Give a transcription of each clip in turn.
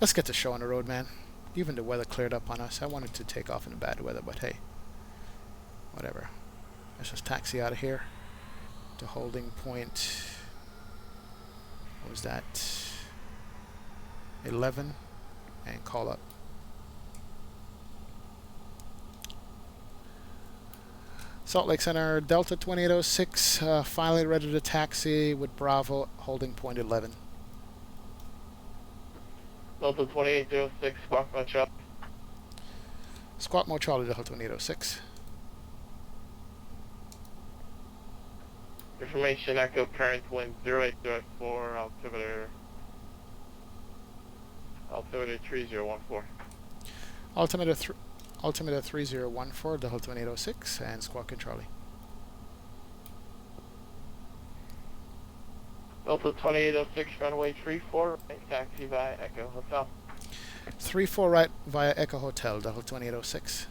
Let's get the show on the road, man. Even the weather cleared up on us. I wanted to take off in the bad weather, but hey, whatever. Let's just taxi out of here to holding point. What was that? 11, and call up. Salt Lake Center, Delta 2806, finally ready to taxi with Bravo, holding point 11. Delta 2806, Squawk Mo Charlie. Squawk Mo Charlie, Delta 2806. Information Echo, current wind 0804, altimeter 3014. Altimeter 3014, Delta 2806, and Squawk and Charlie. Delta 2806, runway 34, right, taxi via Echo Hotel. 34 right via Echo Hotel, Delta 2806.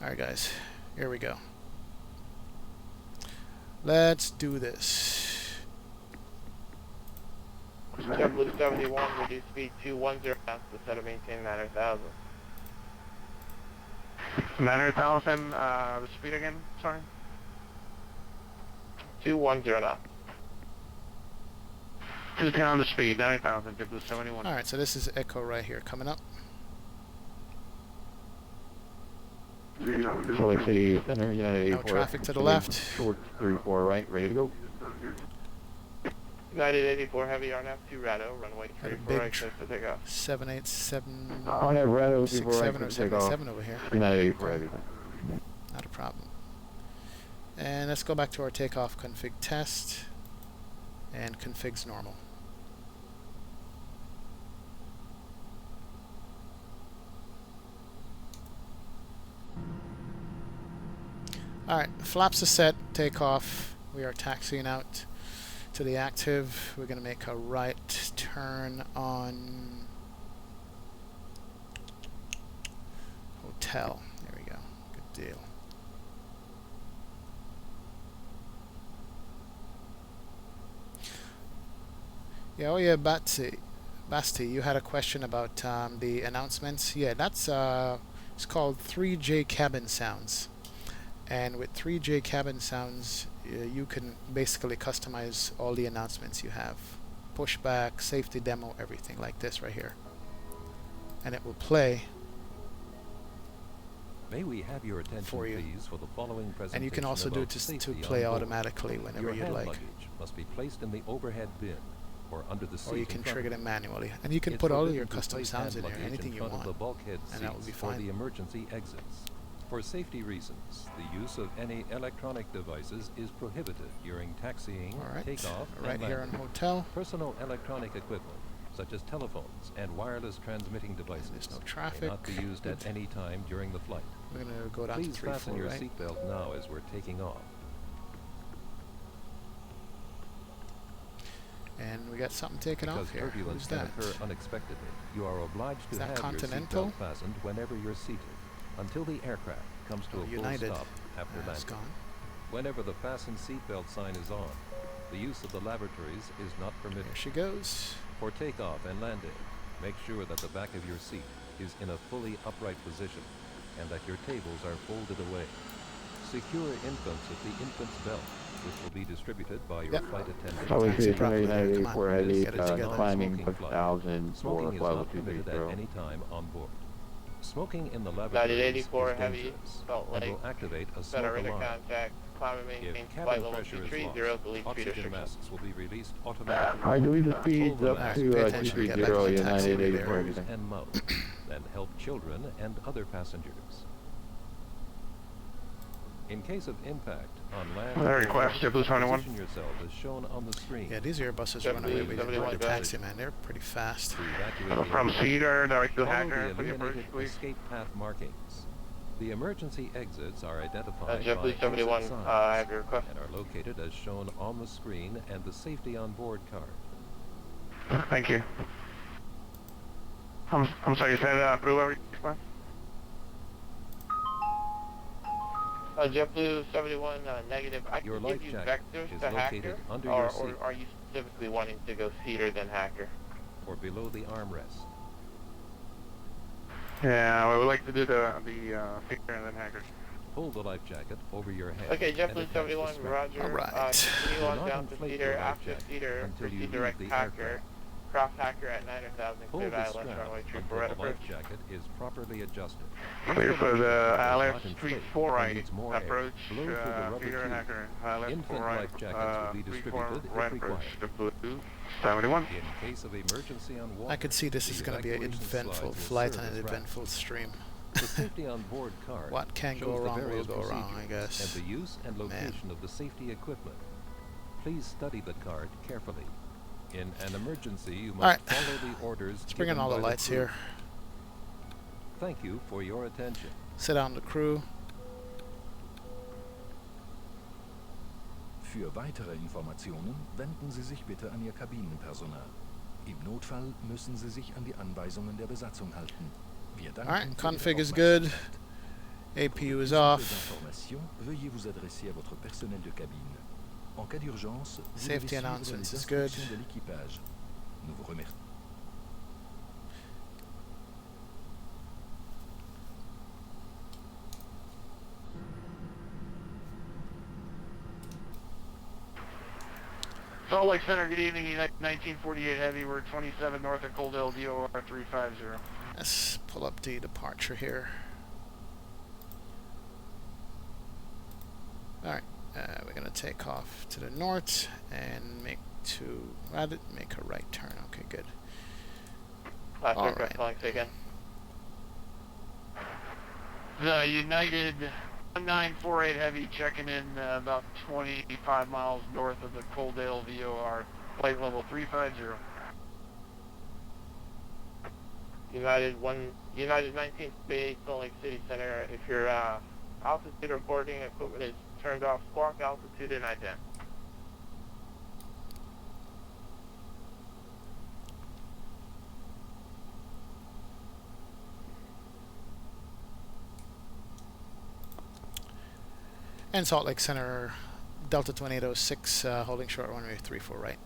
Alright guys, here we go. Let's do this. JetBlue 71, reduce speed 210 knots to set to maintain 900,000. 900,000, the speed again, sorry? 210 knots. 210 on the speed, 900,000, JetBlue 71. Alright, so this is Echo right here coming up. Salt Lake City Center, United No 84. traffic to the left. Short 34 right, ready to go. United 84 Heavy RNAV 2 Rado, runway Had a 34 big right, clear for takeoff. 787, I have Rado 67 before or I take off. 77 over here. United 84 Heavy. Not a problem. And let's go back to our takeoff config test. And config's normal. Alright, flaps are set, takeoff. We are taxiing out to the active. We're going to make a right turn on hotel. There we go. Good deal. Yeah, oh yeah, Basti, you had a question about the announcements. Yeah, that's it's called 3J Cabin Sounds. And with 3J Cabin Sounds, you can basically customize all the announcements you have. Pushback, safety demo, everything like this right here. And it will play May we have your attention, for you. please, for the following presentation. And you can also do it to play automatically whenever your you'd hand like. luggage must be placed in the overhead bin or under the seat. Or you can in front trigger of them manually. And you can It's put all of forbidden your to custom place sounds in hand here, luggage anything in you front want. of the bulkhead And that will be seats for fine. the emergency exits. For safety reasons, the use of any electronic devices is prohibited during taxiing, Alright, takeoff, right and here on landing. hotel. Personal electronic equipment, such as telephones and wireless transmitting devices, There's no may traffic. not be used at any time during the flight. We're going to go down Please to fasten 3-4, your right? seatbelt now as we're taking off. And we got something taken Because off here. turbulence Who's can that? occur unexpectedly, you are obliged Is to that have your Continental? seatbelt fastened whenever you're seated, until the aircraft comes to a full United. stop after It's landing. gone. Whenever the fasten seatbelt sign is on, the use of the lavatories is not permitted. There she goes. For takeoff and landing, make sure that the back of your seat is in a fully upright position and that your tables are folded away. Secure infants with the infant's belt, which will be distributed by your Yep. flight attendant. Salt Lake City Taxi Center, properly United there, come on. 84 Heavy, Get it together. climbing Non-smoking flight. 50,000 for Smoking is level not permitted at 230. any time on board. Smoking in the lavatories is 84 Heavy, dangerous Salt and Lake. will activate a Center smoke alarm. contact, climb and maintain If flight cabin level pressure is 230, lost, delete speed oxygen restrictions. masks will be released automatically. I believe the speed's Pull the up mask, to pay attention, get back 230 to the taxi United there. 84 nose Heavy. and mouth, then help children and other passengers. In case of impact on land, Request, JetBlue 21. position yourself as shown on the screen. Yeah, these Airbuses Jet run away Blue with 71 the taxi, man. They're pretty fast. To evacuate the From area, Cedar, direct to follow Hacker the for your first illuminated week. escape path markings. The emergency exits are identified by JetBlue 71, exit signs I have your request. and are located as shown on the screen and the safety on board card. Thank you. I'm sorry, you said Brewer request? JetBlue 71, negative. I Your can life give you jacket vectors is to located Hacker, under or your seat. are you specifically wanting to go Cedar than Hacker? or below the armrest. Yeah, we would like to do the figure and then hacker. Pull the life jacket over your head Okay, and JetBlue attach the 71, strap. roger. Alright. Continue Do on not down to inflate Cedar, your life after jacket Cedar, until you proceed leave direct the hacker. aircraft. Cross hacker at 9,000, Pull clear the by left strap runway 24 until right the approach. life jacket is properly adjusted. Clear for the high Does left, not street inflate 4 and right, needs more air. approach, Blow through the rubber figure and tube. hacker, high left, 4 Infant right, life jackets will be 3 4 distributed right if approach, required. JetBlue 71. In case of emergency on water, I could see this the is going to be an evacuation eventful slides will flight serve and an as eventful ramps. stream. The safety on board card What can shows go the wrong will various go wrong, I procedures guess. and the use and location of the safety equipment. Please study the card carefully. In an emergency, you must Alright. follow the orders. Let's bring in given all the by lights crew. here. Thank you for your attention. Sit down the crew. Für weitere Informationen wenden Sie sich bitte an Ihr Kabinenpersonal. Im Notfall müssen Sie sich an die Anweisungen der Besatzung halten. Wir danken Alright, für Ihre config is good. Aufmerksamkeit. APU is Pour off. plus d'informations, veuillez vous adresser à votre personnel de cabine. En cas d'urgence, vous Safety devez suivre announcements les is good. instructions de l'équipage. Nous vous remercions. Salt Lake Center, good evening, 1948 Heavy, we're 27 north of Coaldale, VOR 350. Let's pull up the departure here. Alright, we're going to take off to the north and make a right turn. Okay, good. Last All aircraft right. calling, say again. The United 1948 Heavy checking in about 25 miles north of the Coaldale VOR, flight level 350. United 1948 Salt Lake City Center. If your altitude reporting equipment is turned off, squawk altitude and ident. And Salt Lake Center, Delta 2806, holding short runway 34 right.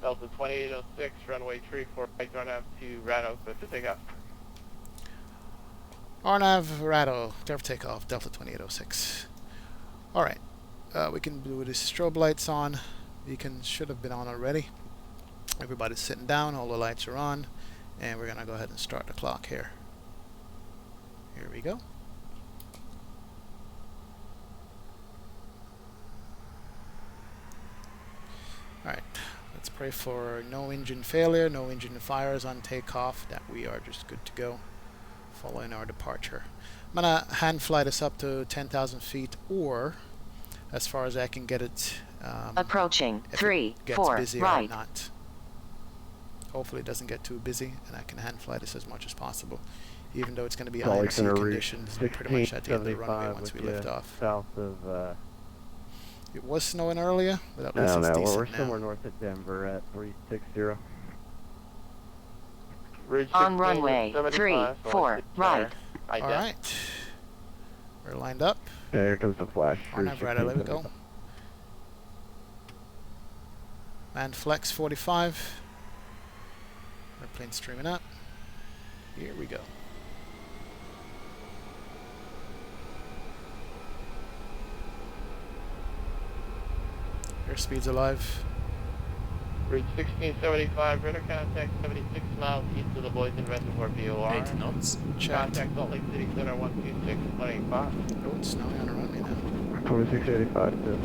Delta 2806, runway 34 right, don't have to Rado, but to take off. RNAV Rado, clear for takeoff, Delta 2806. Alright, we can do the strobe lights on. Beacons should have been on already. Everybody's sitting down, all the lights are on, and we're going to go ahead and start the clock here. Here we go. Alright, let's pray for no engine failure, no engine fires on takeoff, that we are just good to go following our departure. I'm going to hand fly this up to 10,000 feet, or as far as I can get it, Approaching if 3 it gets 4 busy or right. not. Hopefully it doesn't get too busy and I can hand fly this as much as possible, even though it's going to be Salt Lake IMC Center conditions pretty much at the end of the runway 1675 once we with lift you off. south of, It was snowing earlier, but at no, least it's no, decent we're now. somewhere north of Denver at 360. Ridge On 16, runway 75, 3 Salt Lake 4 City right. Center. Ident. Alright. We're lined up. Yeah, here comes the flash. RNAV Rado, there we go. And flex 45. Airplane streaming up. Here we go. Airspeed's alive. Ridge 1675, radar contact 76 miles east of the Boyden Reservoir VOR. 80 knots. Checked. Contact Salt Lake City Center 126.85. Oh, it's snowing on the runway now. 2685 too.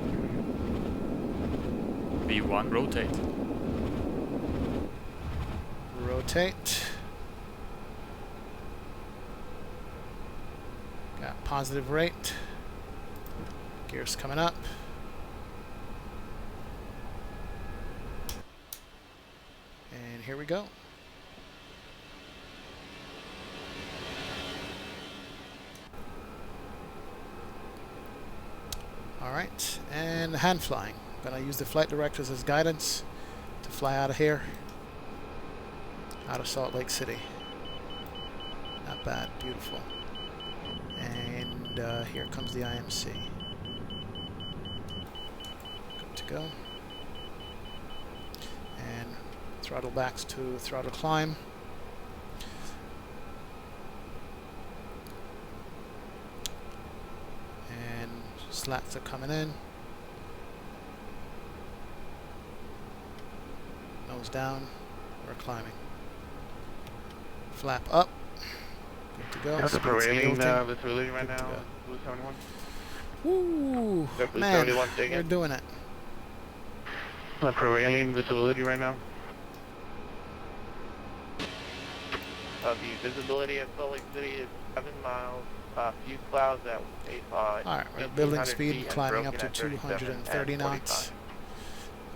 V1 rotate. Rotate. Got positive rate. Gears coming up. And here we go. Alright, and hand flying. Gonna use the flight directors as guidance to fly out of here. Out of Salt Lake City. Not bad, beautiful. And here comes the IMC. Good to go. throttle backs to throttle climb. And slats are coming in. Nose down. We're climbing. Flap up. Good to go. That's the Speed's prevailing built-in. visibility right Good to now. go. Blue 71. Woo! Blue Man, 71 taking we're it. doing it. The prevailing visibility right now. The visibility at Salt Lake City is 7 miles. Few clouds at Alright, we're building 1,800 speed, feet and climbing up broken to at 37 and 230 knots. 45.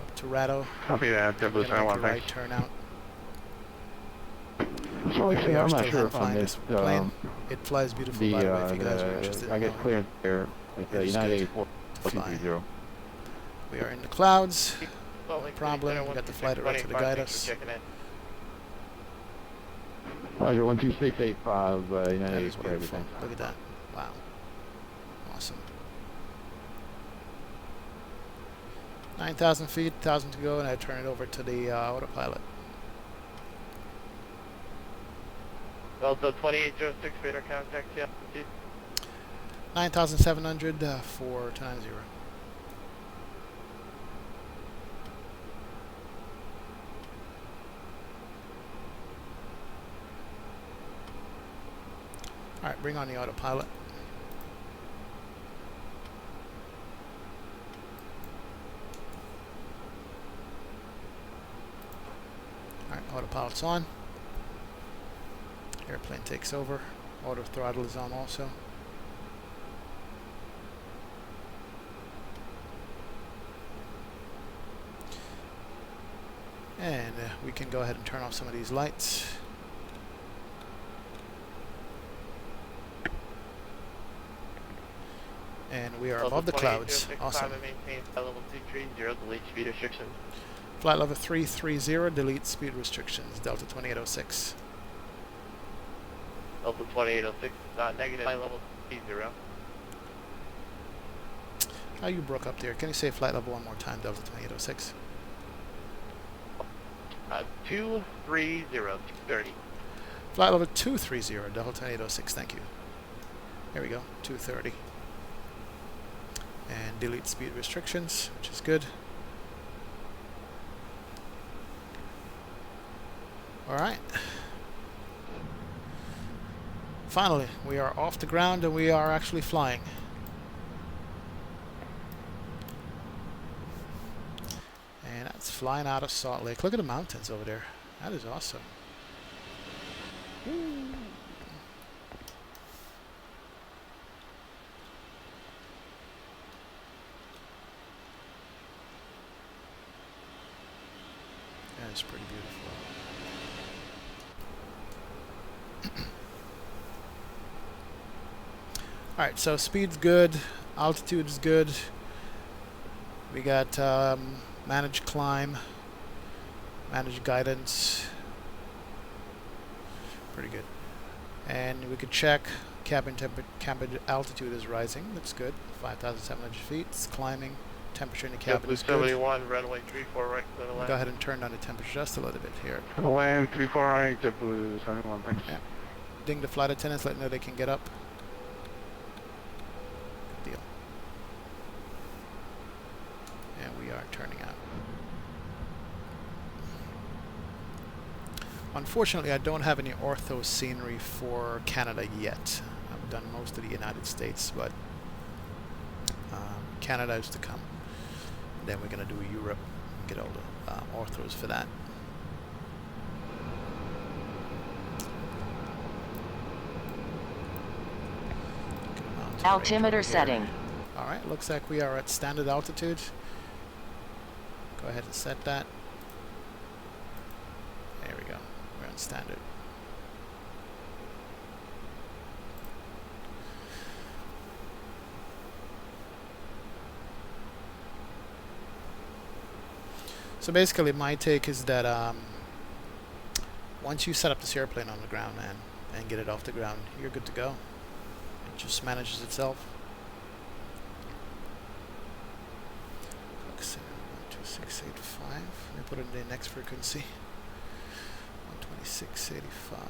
Up to Rado. Copy that. We're Blue gonna make a 71, right thanks. turn out. So like, We are I'm not still sure hand if on flying this, this plane. It flies beautiful, by the way, if you guys are interested I in get knowing. clearance there with It the is United good 4230. We are in the clouds. Salt No Lake City problem. Center, We got the flight director to 12625, guide thanks us. for checking in. Roger, 12685, That United is for beautiful. everything. Look at that. Wow. Awesome. 9,000 feet, 1,000 to go, and I turn it over to the autopilot. Also 2806 radar contact, yeah, altitude. 9,700 for 290. Alright, bring on the autopilot. Alright, autopilot's on. Airplane takes over. Auto throttle is on also. And we can go ahead and turn off some of these lights. And we are above the clouds. Awesome. Maintain flight level 230, delete speed restrictions. Flight level 330, delete speed restrictions. Delta 2806. Delta 2806, negative flight level 30. Oh, you broke up there. Can you say flight level one more time, Delta 2806? 230, 230. Flight level 230, Delta 2806, thank you. There we go, 230. And delete speed restrictions, which is good. Alright. Finally, we are off the ground and we are actually flying. And that's flying out of Salt Lake. Look at the mountains over there. That is awesome. Woo. That is pretty beautiful. Alright, so speed's good, altitude is good. We got managed climb, managed guidance. Pretty good. And we could check cabin altitude is rising. Looks good. 5,700 feet. It's climbing. Temperature in the cabin is good. 71, runway 34 right to the We'll left. go ahead and turn down the temperature just a little bit here. Land 34 right, JetBlue 71, thanks. Yeah. Ding the flight attendants, let them know they can get up. Good deal. And we are turning out. Unfortunately, I don't have any ortho scenery for Canada yet. I've done most of the United States, but Canada is to come. Then we're going to do Europe and get all the orthos for that. Altimeter setting. Alright, looks like we are at standard altitude. Go ahead and set that. There we go. We're on standard. So basically my take is that once you set up this airplane on the ground, man, and get it off the ground, you're good to go. It just manages itself. 12685. Let me put it in the next frequency. 8685.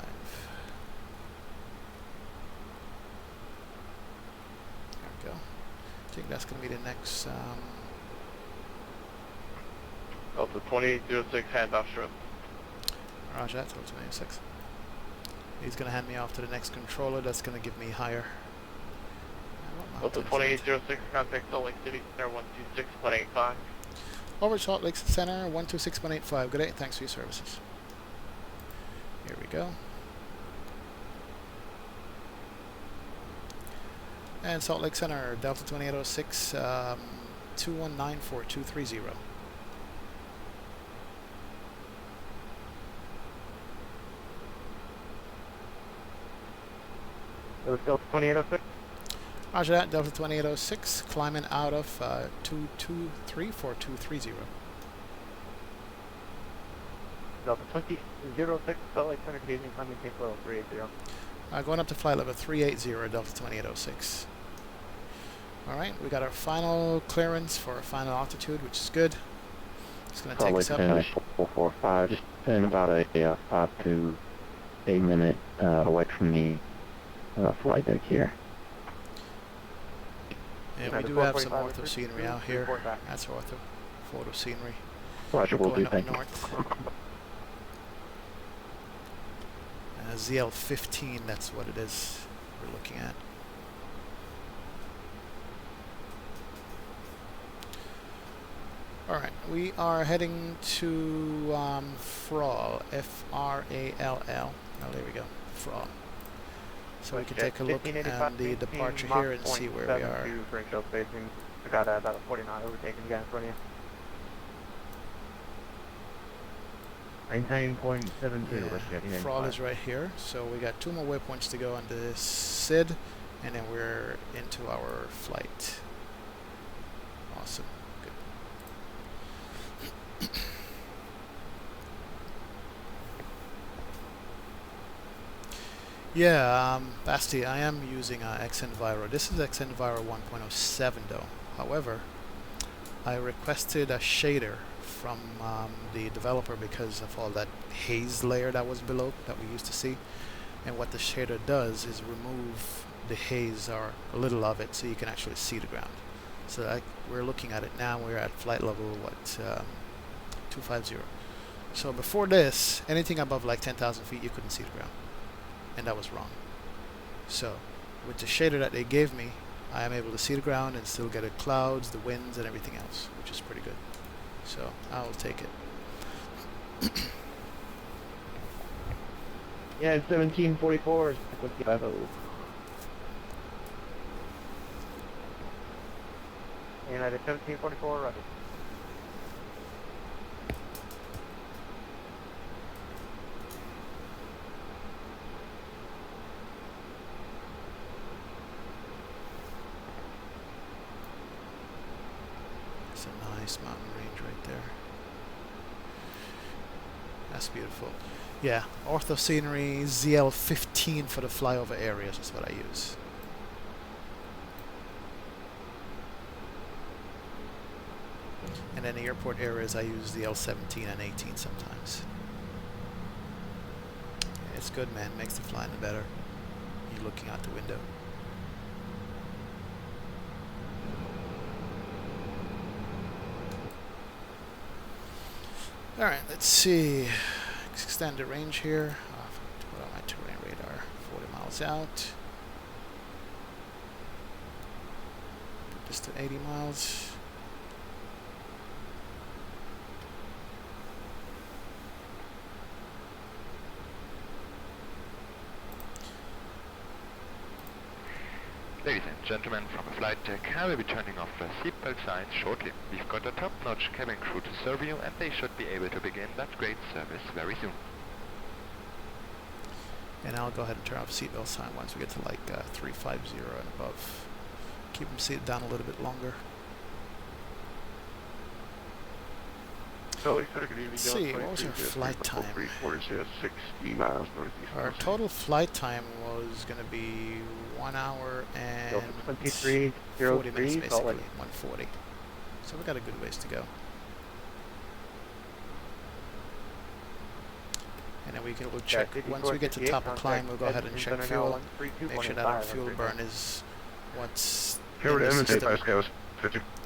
There we go. I think that's going to be the next. Delta 2806, handoff strip. Roger that, Delta 26. He's going to hand me off to the next controller. That's going to give me higher. Delta 2806, contact Salt Lake City Center 126.85. Over Salt Lake Center 126.85. Good day. Thanks for your services. Here we go. And Salt Lake Center, Delta 2806, 2194-230. Delta 2806. Roger that, Delta 2806, climbing out of 223-4230. Delta 2006, Salt Lake Center, Canadian climbing tape level 380. Going up to flight level 380, Delta 2806. Alright, we got our final clearance for our final altitude, which is good. It's going to take us up. 445, just in about a 5 to 8 minute away from the flight deck here. And we do have some ortho scenery out here. That's ortho photo scenery. Roger, will do, Going up thank you. north. ZL15, that's what it is we're looking at. Alright, we are heading to Frall, F-R-A-L-L. Oh, there we go, Frall. So we can take a look at the departure here and see where we are. I got about a 40 knot overtaking again in front of you. 19.72. Yeah, Frall is right here, so we got 2 more waypoints to go on the SID, and then we're into our flight. Awesome. Good. Yeah, Basti, I am using XEnviro. This is XEnviro 1.07 though. However, I requested a shader from the developer because of all that haze layer that was below that we used to see. And what the shader does is remove the haze or a little of it so you can actually see the ground. So we're looking at it now. We're at flight level, what, 250. So before this, anything above like 10,000 feet, you couldn't see the ground. And that was wrong. So with the shader that they gave me, I am able to see the ground and still get the clouds, the winds, and everything else, which is pretty good. So I will take it. Yeah, it's 1744 is with the FFA. United 1744, right. It's a nice mountain range right there. That's beautiful. Yeah, ortho scenery, ZL15 for the flyover areas is what I use. And then the airport areas I use the L17 and 18 sometimes. Yeah, it's good, man. Makes the flying better. You're looking out the window. Alright, let's see. Extend the range here. Put on my terrain radar. 40 miles out. Put this to 80 miles. Ladies and gentlemen, from the flight deck, I will be turning off the seatbelt signs shortly. We've got a top-notch cabin crew to serve you, and they should be able to begin that great service very soon. And I'll go ahead and turn off seatbelt sign once we get to like 350 and above. Keep them seated down a little bit longer. Let's see, what was our flight time? 60 miles northeast. Our total flight time was going to be 1 hour and 40 minutes basically, 140. So we got a good ways to go. And and then we'll check. Once we get to top of climb, we'll go ahead and check fuel. Make sure that our fuel burn is what's in the system. Scales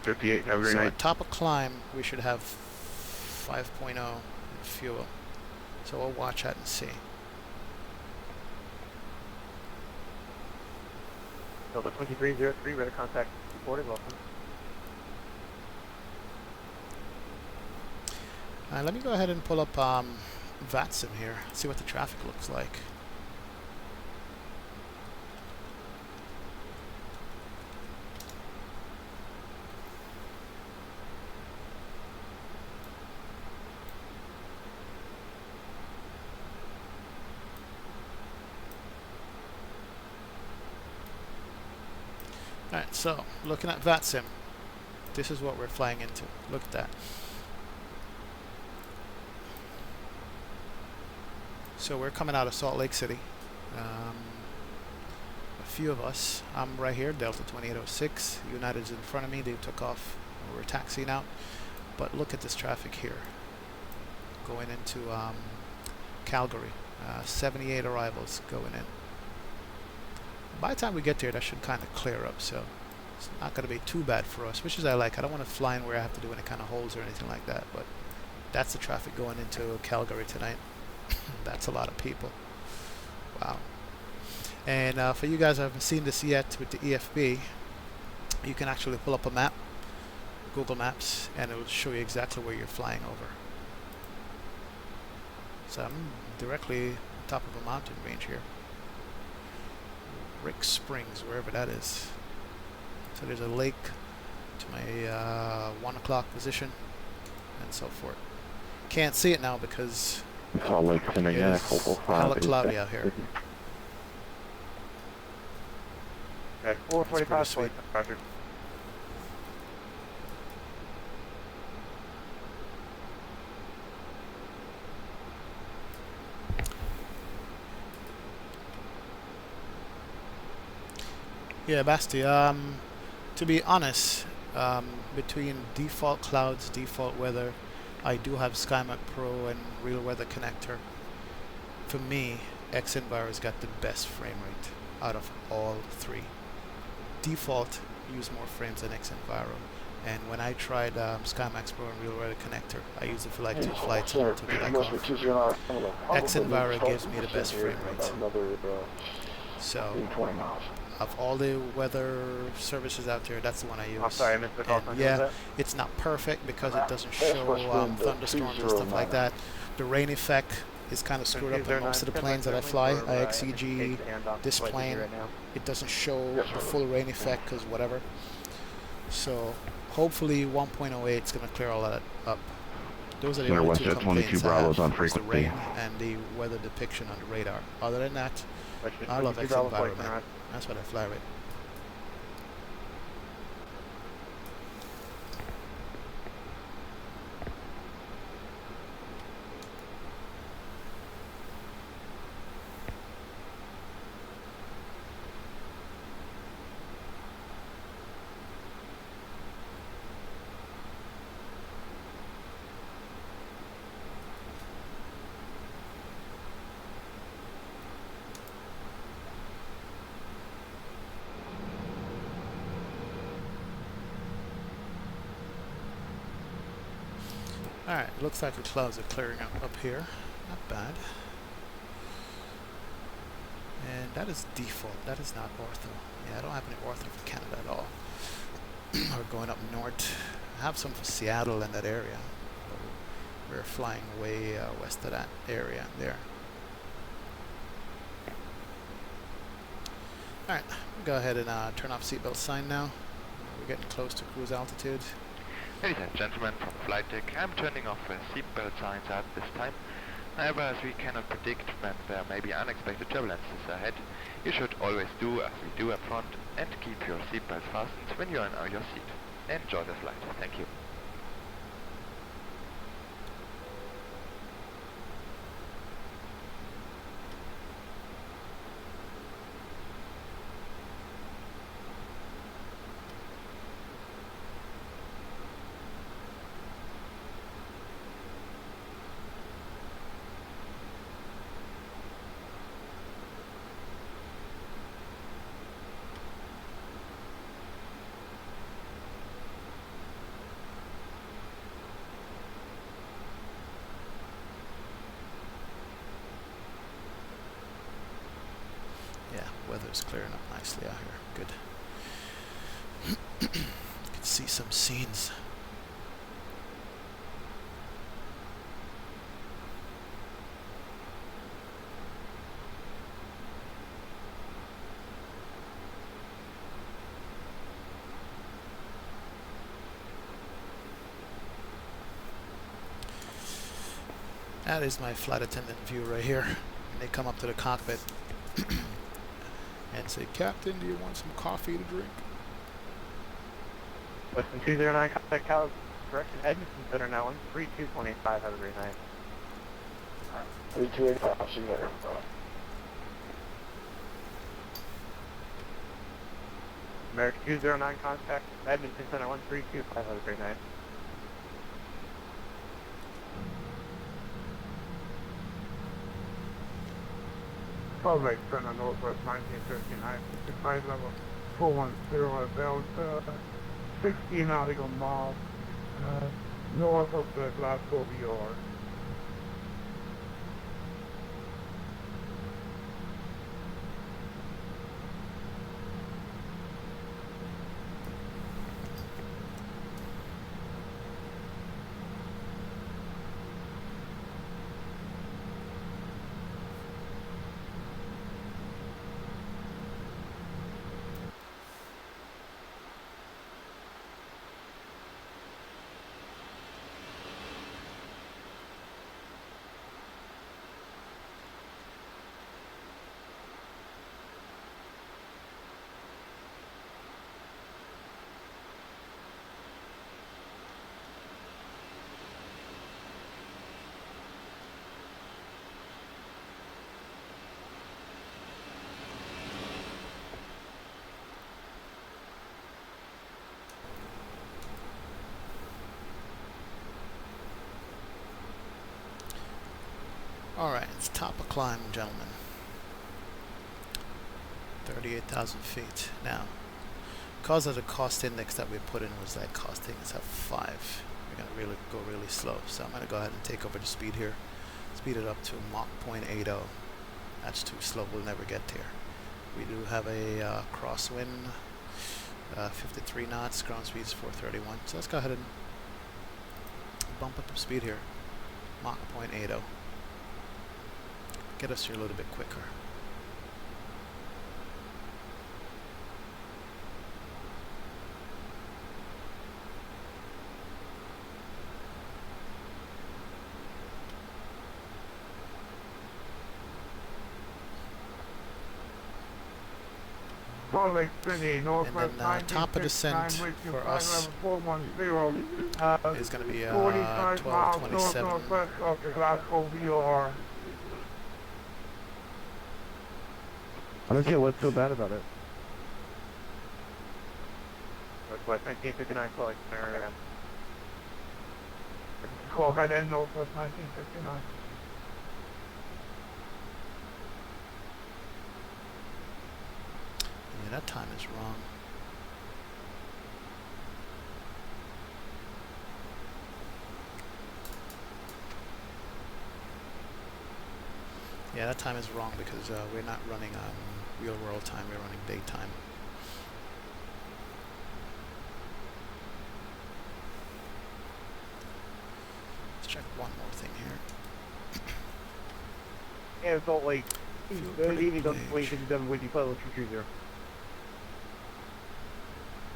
58. Have a great So night. at top of climb, we should have 5.0 in fuel. So we'll watch that and see. Delta 2303, radar contact reported. Welcome. Let me go ahead and pull up Vatsim here, see what the traffic looks like. Alright, so looking at Vatsim, this is what we're flying into. Look at that. So we're coming out of Salt Lake City. A few of us. I'm right here, Delta 2806. United's in front of me. They took off. We're taxiing out. But look at this traffic here. Going into Calgary. 78 arrivals going in. By the time we get there, that should kind of clear up. So it's not going to be too bad for us, which is I like. I don't want to fly in where I have to do any kind of holes or anything like that. But that's the traffic going into Calgary tonight. That's a lot of people. Wow. And for you guys who haven't seen this yet with the EFB, you can actually pull up a map, Google Maps, and it will show you exactly where you're flying over. So I'm directly on top of a mountain range here. Rick Springs, wherever that is. So there's a lake to my 1 o'clock position and so forth. Can't see it now because Salt Lake City, yeah, it's hella cloudy out here. Okay, It's pretty 445 sweet. Roger. Yeah, Basti, to be honest, between default clouds, default weather, I do have SkyMap Pro and Real Weather Connector. For me, X-Enviro's got the best frame rate out of all three. Default use more frames than X-Enviro, and when I tried SkyMax Pro and Real Weather Connector, I used it for like 2 flights and took it back off. X-Enviro gives me the best frame rate. So, of all the weather services out there, that's the one I use. I'm sorry, I missed the call. And yeah, it's not perfect because it doesn't show thunderstorms and stuff like that. The rain effect is kind of screwed up on most of the planes that I fly. IXEG, this plane, it doesn't show the full rain effect because whatever. So hopefully 1.08 is going to clear all that up. Those are the only two complaints I have, is the rain and the weather depiction on the radar. Other than that, I love X-Enviro, man. That's what I fly with. Alright, looks like the clouds are clearing up here. Not bad. And that is default. That is not ortho. Yeah, I don't have any ortho for Canada at all. We're going up north. I have some for Seattle and that area. We're flying way west of that area there. Alright, go ahead and turn off seatbelt sign now. We're getting close to cruise altitude. Ladies and gentlemen from flight deck, I'm turning off seatbelt signs at this time. However, as we cannot predict when there may be unexpected turbulences ahead, you should always do as we do up front and keep your seatbelt fastened when you are in your seat. Enjoy the flight. Thank you. weather's clearing up nicely out here. Good. You can see some scenes. That is my flight attendant view right here. And they come up to the cockpit and say, "Captain, do you want some coffee to drink?" Western 209, contact Calgary, correction, Edmonton Center now, 3225, have a great night. 3285, see you later. American 209, contact Edmonton Center, 1325, have a great night. Salt Lake Center, Northwest 1959, flight level 410, about 60 nautical miles north of the Glasgow VOR. Alright, it's top of climb, gentlemen. 38,000 feet. Now, because of the cost index that we put in was that costing us at 5, we're going to really go really slow. So I'm going to go ahead and take over the speed here. Speed it up to Mach 0.80. That's too slow, we'll never get there. We do have a crosswind, 53 knots, ground speed is 431. So let's go ahead and bump up the speed here. Mach 0.80. Get us here a little bit quicker. Salt Lake City, Northwest And then top of descent for us is going to be 45 miles 1227. northwest of the Glasgow VOR. I don't get what's so bad about it. Northwest 1959, Salt Lake Center. Call right in Northwest 1959. Yeah, that time is wrong. Yeah, that time is wrong because we're not running real world time, we're running daytime. Let's check one more thing here. And Salt Lake, Fuel good evening, predicted Delta 27 with you, Flight Level 230.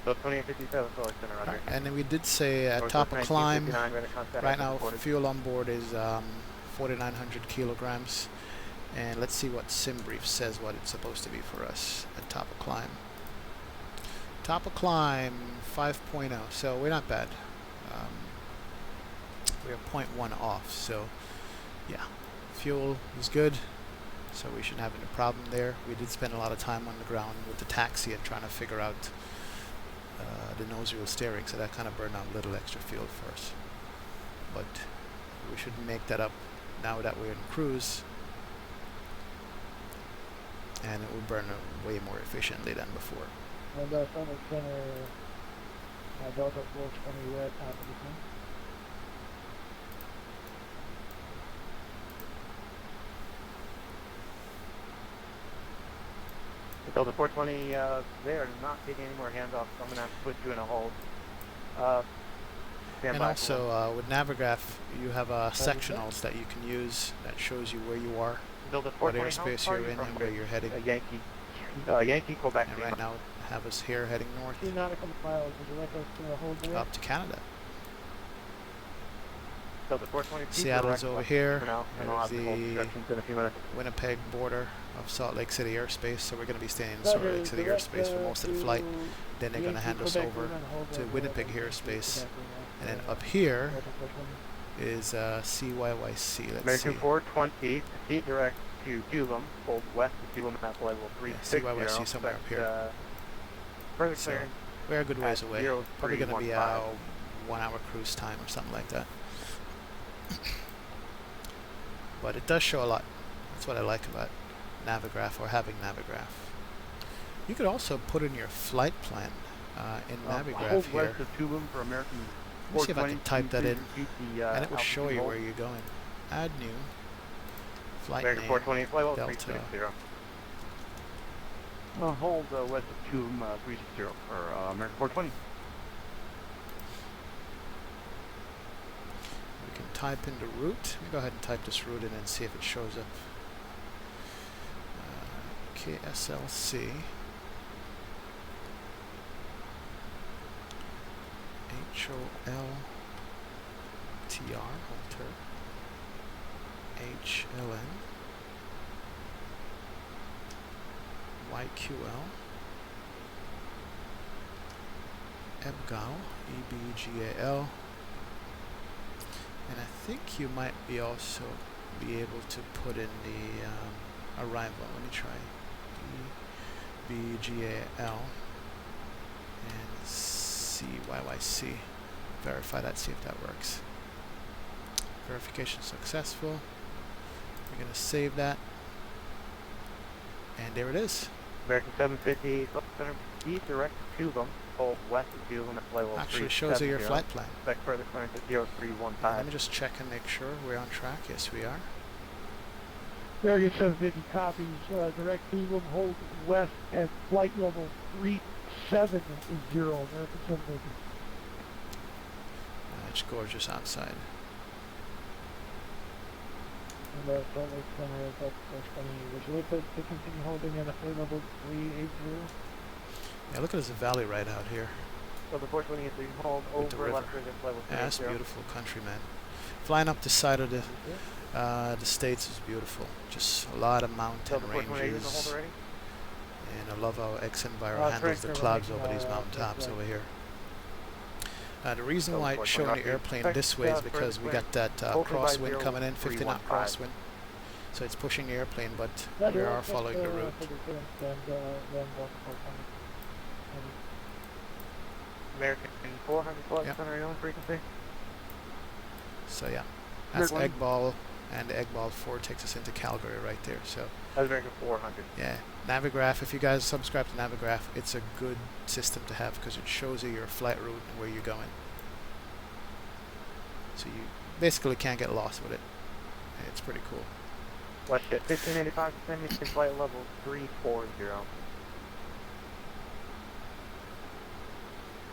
So 2857, Salt Lake Center, Roger. And then we did say at top of climb, right now fuel on board is 4,900 kilograms. And let's see what SimBrief says what it's supposed to be for us at top of climb. Top of climb 5.0, so we're not bad. We're 0.1 off, so yeah, fuel is good, so we shouldn't have any problem there. We did spend a lot of time on the ground with the taxi and trying to figure out the nose wheel steering, so that kind of burned out a little extra fuel for us. But we should make that up now that we're in cruise, and it will burn way more efficiently than before. And Salt Lake Center, Delta 420 red, top of the thing. Delta 420, they are not taking any more handoffs, so I'm going to have to put you in a hold. Stand And by also with Navigraph, you have sectionals that you can use that shows you where you are, Delta what 420, airspace how far you're are you in, from and where you're heading. Yankee, Quebec. And right now, have us here heading north 2 nautical miles. Would you like us to hold there? up to Canada. Delta 420, Seattle's over here. for now, and I'll have the whole There's the instructions in a few minutes. Winnipeg border of Salt Lake City airspace, so we're going to be staying in Salt Lake City airspace for most of the flight. Then they're going to hand us over to Winnipeg airspace, and then up here is CYYC. Let's American see. 420, proceed direct to Tulum, hold west to Tulum at level 360. CYYC somewhere up here. Further So clearance we're a good ways at away. Probably going to be 0315. 1 hour cruise time or something like that. But it does show a lot. That's what I like about Navigraph, or having Navigraph. You could also put in your flight plan in Navigraph hold here. west of Tulum for American Let me see if I can type that in, and it will altitude show you hold. where you're going. Add new. Flight American name. 420, flight level Delta. 360. Hold west of Tulum 360 for American 420. We can type in the route. Let me go ahead and type this route in and see if it shows up. KSLC. HOLTR, Holter. HLN. YQL. EBGAL, EBGAL. And I think you might be also be able to put in the arrival. Let me try. EBGAL and CYYC. Verify that, see if that works. Verification successful. We're going to save that. And there it is. American 750, center east direct to Tulum, hold west of Tulum at level 370. Actually shows you your flight plan. Expect further clearance at 0315. Let me just check and make sure we're on track. Yes, we are. American 750 copies. Direct Tulum, hold west at flight level 370. American 750. It's gorgeous outside. And Salt Lake Center, Delta 420. Would you like us to continue holding at a flight level 380? Yeah, look at this valley right out here. So the 420 is being hauled With the over river. left against level 380. Yeah, that's beautiful country, man. Flying up the side of the states is beautiful. Just a lot of mountain So the 420 is in the hold ranges. already? And I love how X-Enviro handles the clouds over these mountaintops over here. The reason why it's showing the airplane this way is because we got that crosswind coming in, 50 knot crosswind. So it's pushing the airplane, but we are following the route. American 400 flight Yep. center on frequency. So yeah, that's Good one. Egg Ball, and the Egg Ball 4 takes us into Calgary right there. So That's American 400. yeah, Navigraph, if you guys subscribe to Navigraph, it's a good system to have because it shows you your flight route and where you're going. So you basically can't get lost with it. It's pretty cool. West jet 1585 descending to flight level 340.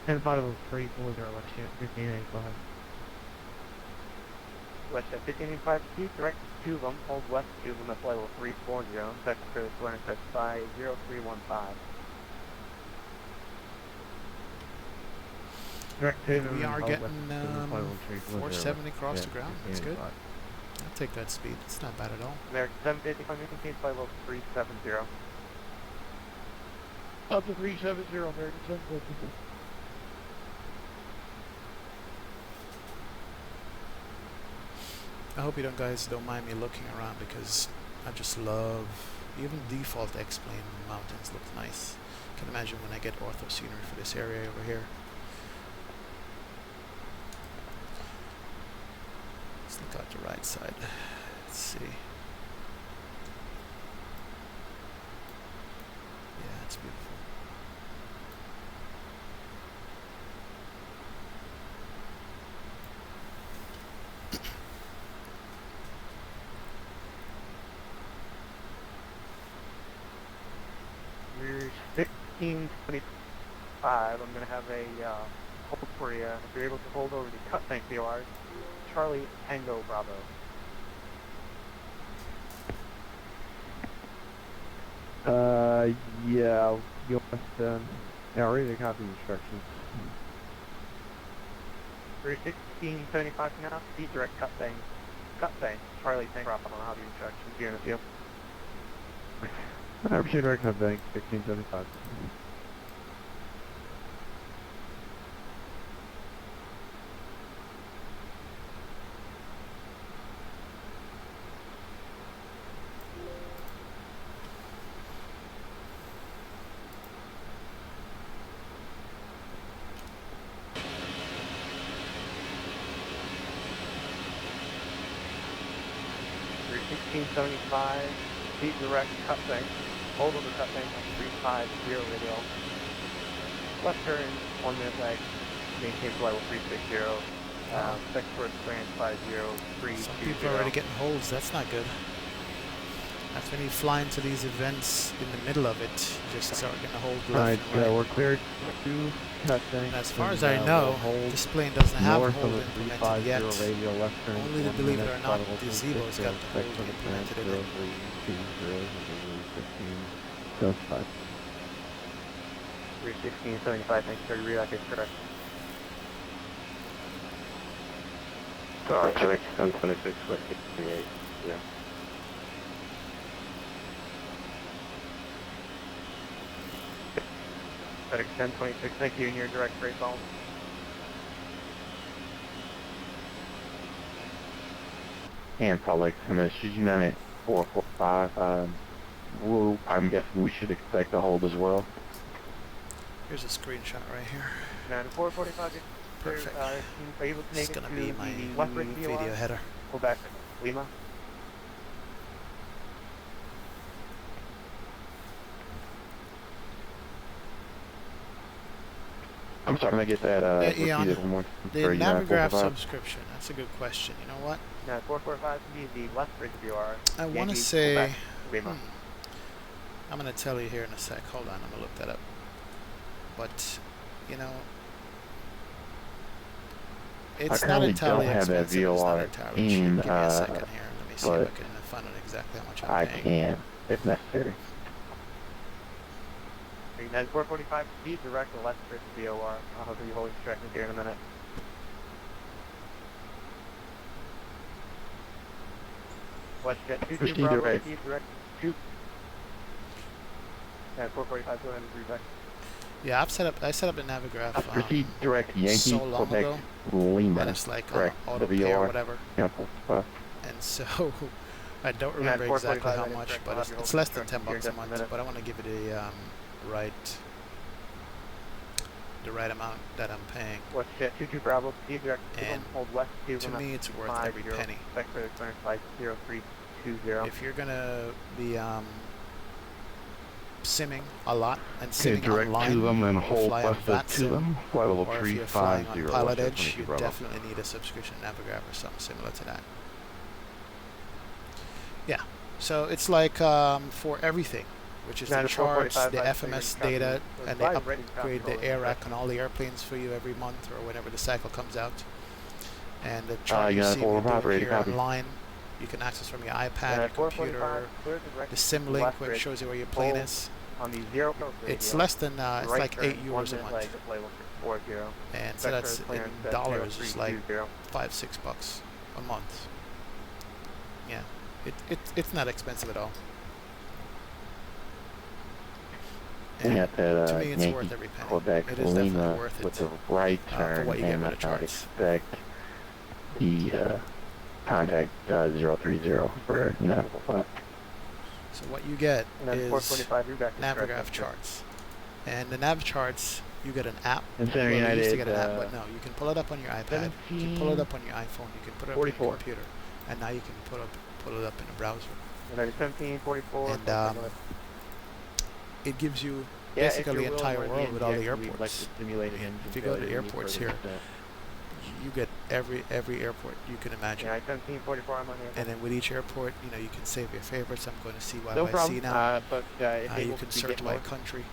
And flight level 340, West jet 1585. West jet 1585 feet, direct to Tulum, hold west to Tulum at flight level 340, text for the clearance at 50315. Direct And we are getting 470 across the ground. That's good. I'll take that speed. It's not bad at all. American 750 coming in, flight level 370. Up to 370, American 750. I hope you guys don't mind me looking around because I just love, even default X-plane mountains look nice. I can imagine when I get ortho scenery for this area over here. Let's look out the right side. Let's see. Yeah, it's beautiful. Rear 1625, I'm going to have a hold for you. If you're able to hold over the cut tank VORs, Charlie Tango Bravo. Yeah, you want to, yeah, read the copy instructions. For 1675 now, speed direct cut tank, Charlie Tango Bravo. I'll have the instructions here in a few. Proceed direct cut bank, 1675. For 1675, speed direct cut bank, hold over cut bank on 350 radio. Left turn, 1 minute lag, maintain flight level 360, second towards clearance 50320. Some people are already getting holds. That's not good. That's when you fly into these events in the middle of it, you just start getting a hold left and right. We're cleared to cut tank. And as far as I know, this plane doesn't have a hold implemented yet. Radio left turn. Only the, believe it or not, the Zevo's got the hold implemented in it. 1675, thanks for your react is correct. Check 1026, 28, yeah. FedEx 1026, thank you, in your direct freight phone. And Salt Lake, should you name it 445, I'm guessing we should expect a hold as well. Here's a screenshot right here. 9445, Perfect. are you able to This make is it going to to be my the left bridge video VOR? header. Quebec, Lima. I'm sorry, can I get that, Yeah, repeated one more the time? Navigraph subscription, that's a good question. You know what? 9445 to be the left bridge VOR. I want to Yankee, say... Quebec, Lima. I'm going to tell you here in a sec. Hold on, I'm going to look that up. But, you know... It's not entirely expensive. It's not entirely cheap. Give me a second here. Let me see if I can find out exactly how much I'm paying. I can, if necessary. 9445, speed direct to left bridge VOR. I'll have you hold instructions here in a minute. WestJet 22 Bravo, direct. speed direct 2. 445, go ahead and reback. Yeah, I set up the Navigraph Proceed direct Yankee, so long Quebec, ago. Lima. And it's like correct. auto The pay or VOR. whatever. Yep. And so I don't remember exactly how much, but it's less than $10 a month. But I want to give it a the right amount that I'm paying. WestJet 22 Bravo, speed direct And hold west to me, it's worth every penny. Expect for the clearance 50320. If you're gonna be simming a lot and simming online, to them and or hold fly on west to Vatsim, them, fly level or if you're flying on 350. Pilot West Edge, you Bravo. definitely need a subscription Navigraph or something similar to that. Yeah, so it's like for everything, which is the charts, the FMS data, and they upgrade the air rack on all the airplanes for you every month or whenever the cycle comes out. And the chart you see we do here online, you can access from your iPad, your computer, the sim link where it shows you where your plane is. On the 0 It's less than, it's like €8 a month. And so that's in dollars, it's like $5-6 a month. Yeah, it's not expensive at all. And At that, to me, it's Yankee, worth every penny. Quebec, It is definitely Lima worth with it the right for turn, what you get and with I the charts. expect the contact 030 for navigable flight. So what you get is 445 Navigraph charts. And the Nav charts, you get an app. And Center Well, you used to get an app, United, but no, you can pull it up on your iPad, you can pull it up on your iPhone, you can put it up on your computer, and now you can pull it up in a browser. 1744. And it gives you basically the entire world with all the airports. If you go to the airports here, you get every airport you can imagine. Yeah, 1744, I'm on the And then with each airport, you know, you can save your favorites. I'm going to CYYC no problem. now. But You can search by country.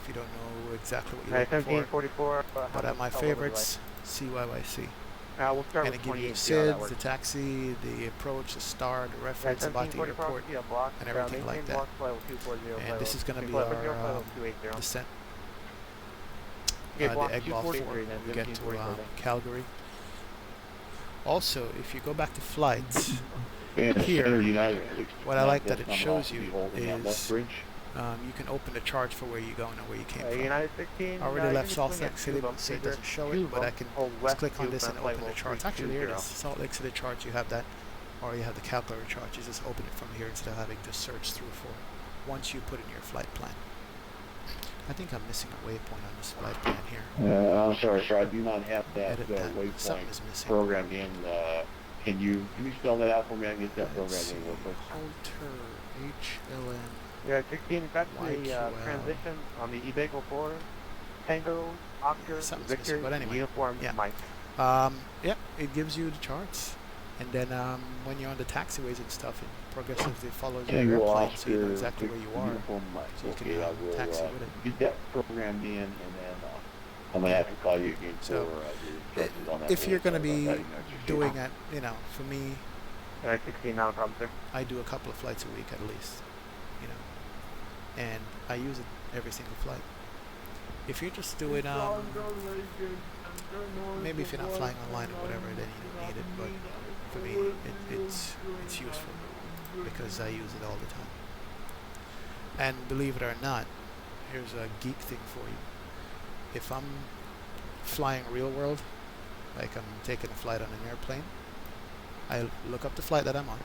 if you don't know exactly what you're United looking for. 1744. But my favorites, CYYC. We'll start And with it gives you 28, see how that SIDS, works. the taxi, the approach, the star, the reference about the airport, and everything like that. And this is going to be our descent, the egg ball 4 when we get to Calgary. Also, if you go back to flights, here, what I like that it shows you is you can open the charts for where you're going and where you came from. United 16, I already left Salt Lake City, but it doesn't show it, but I can just click on this and open the charts. Actually, here it is. Salt Lake City charts, you have that, or you have the calculator chart. You just open it from here instead of having to search through for it once you put in your flight plan. I think I'm missing a waypoint on this flight plan here. I'm sorry, sir. I do not have that waypoint Something is missing. programmed in. Can you spell that out for me? I can get that programmed in real quick. Alter HLN. Yeah, 16, that's the transition on the eBagel 4. Tango, Oscar, Something's Victor, missing, but anyway, Uniform, yeah. Mike. Yeah, it gives you the charts. And then when you're on the taxiways and stuff, it progressively follows your airplane, so you know exactly where you are. So you can taxi with it. Get that programmed in, and then I'm going to have to call you again So, for instructions on that. if you're going to be doing it, you know, for me, United 16, not a problem, sir. I do a couple of flights a week at least, you know, and I use it every single flight. If you're just doing, maybe if you're not flying online or whatever, then you don't need it, but for me, it's useful because I use it all the time. And believe it or not, here's a geek thing for you. If I'm flying real world, like I'm taking a flight on an airplane, I look up the flight that I'm on,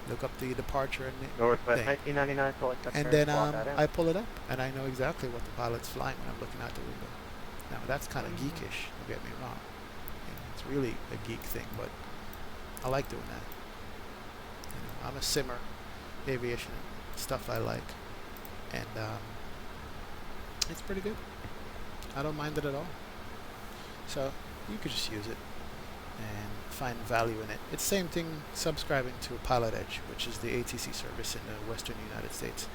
look up the departure and the Northwest thing, 1999, and then I pull it up and I know exactly what the pilot's flying when I'm looking out the window. Now that's kind of geekish, don't get me wrong. You know, it's really a geek thing, but I like doing that. You know, I'm a simmer, aviation stuff I like, and it's pretty good. I don't mind it at all. So you could just use it and find value in it. It's the same thing subscribing to Pilot Edge, which is the ATC service in the western United States.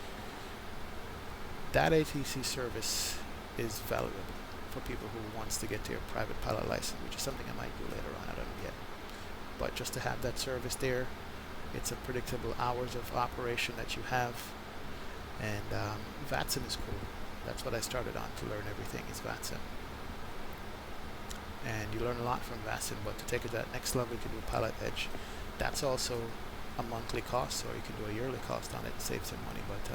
That ATC service is valuable for people who wants to get their private pilot license, which is something I might do later on, I don't know yet. But just to have that service there, it's a predictable hours of operation that you have. And Vatsim is cool. That's what I started on to learn everything is Vatsim. And you learn a lot from Vatsim, but to take it to that next level, you can do Pilot Edge. That's also a monthly cost, or you can do a yearly cost on it, save some money, but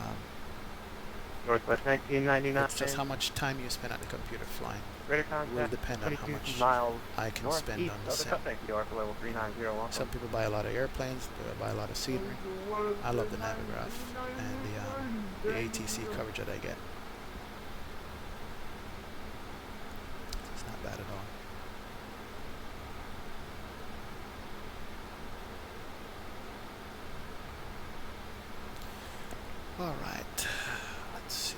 Northwest 1999. it's just how much time you spend on the computer flying. Radar It will contact, depend on how much miles I can spend northeast on the of the sim. cutbank QR for level 390. Some people buy a lot of airplanes, they buy a lot of scenery. I love the Navigraph and the ATC coverage that I get. It's not bad at all. Alright, let's see.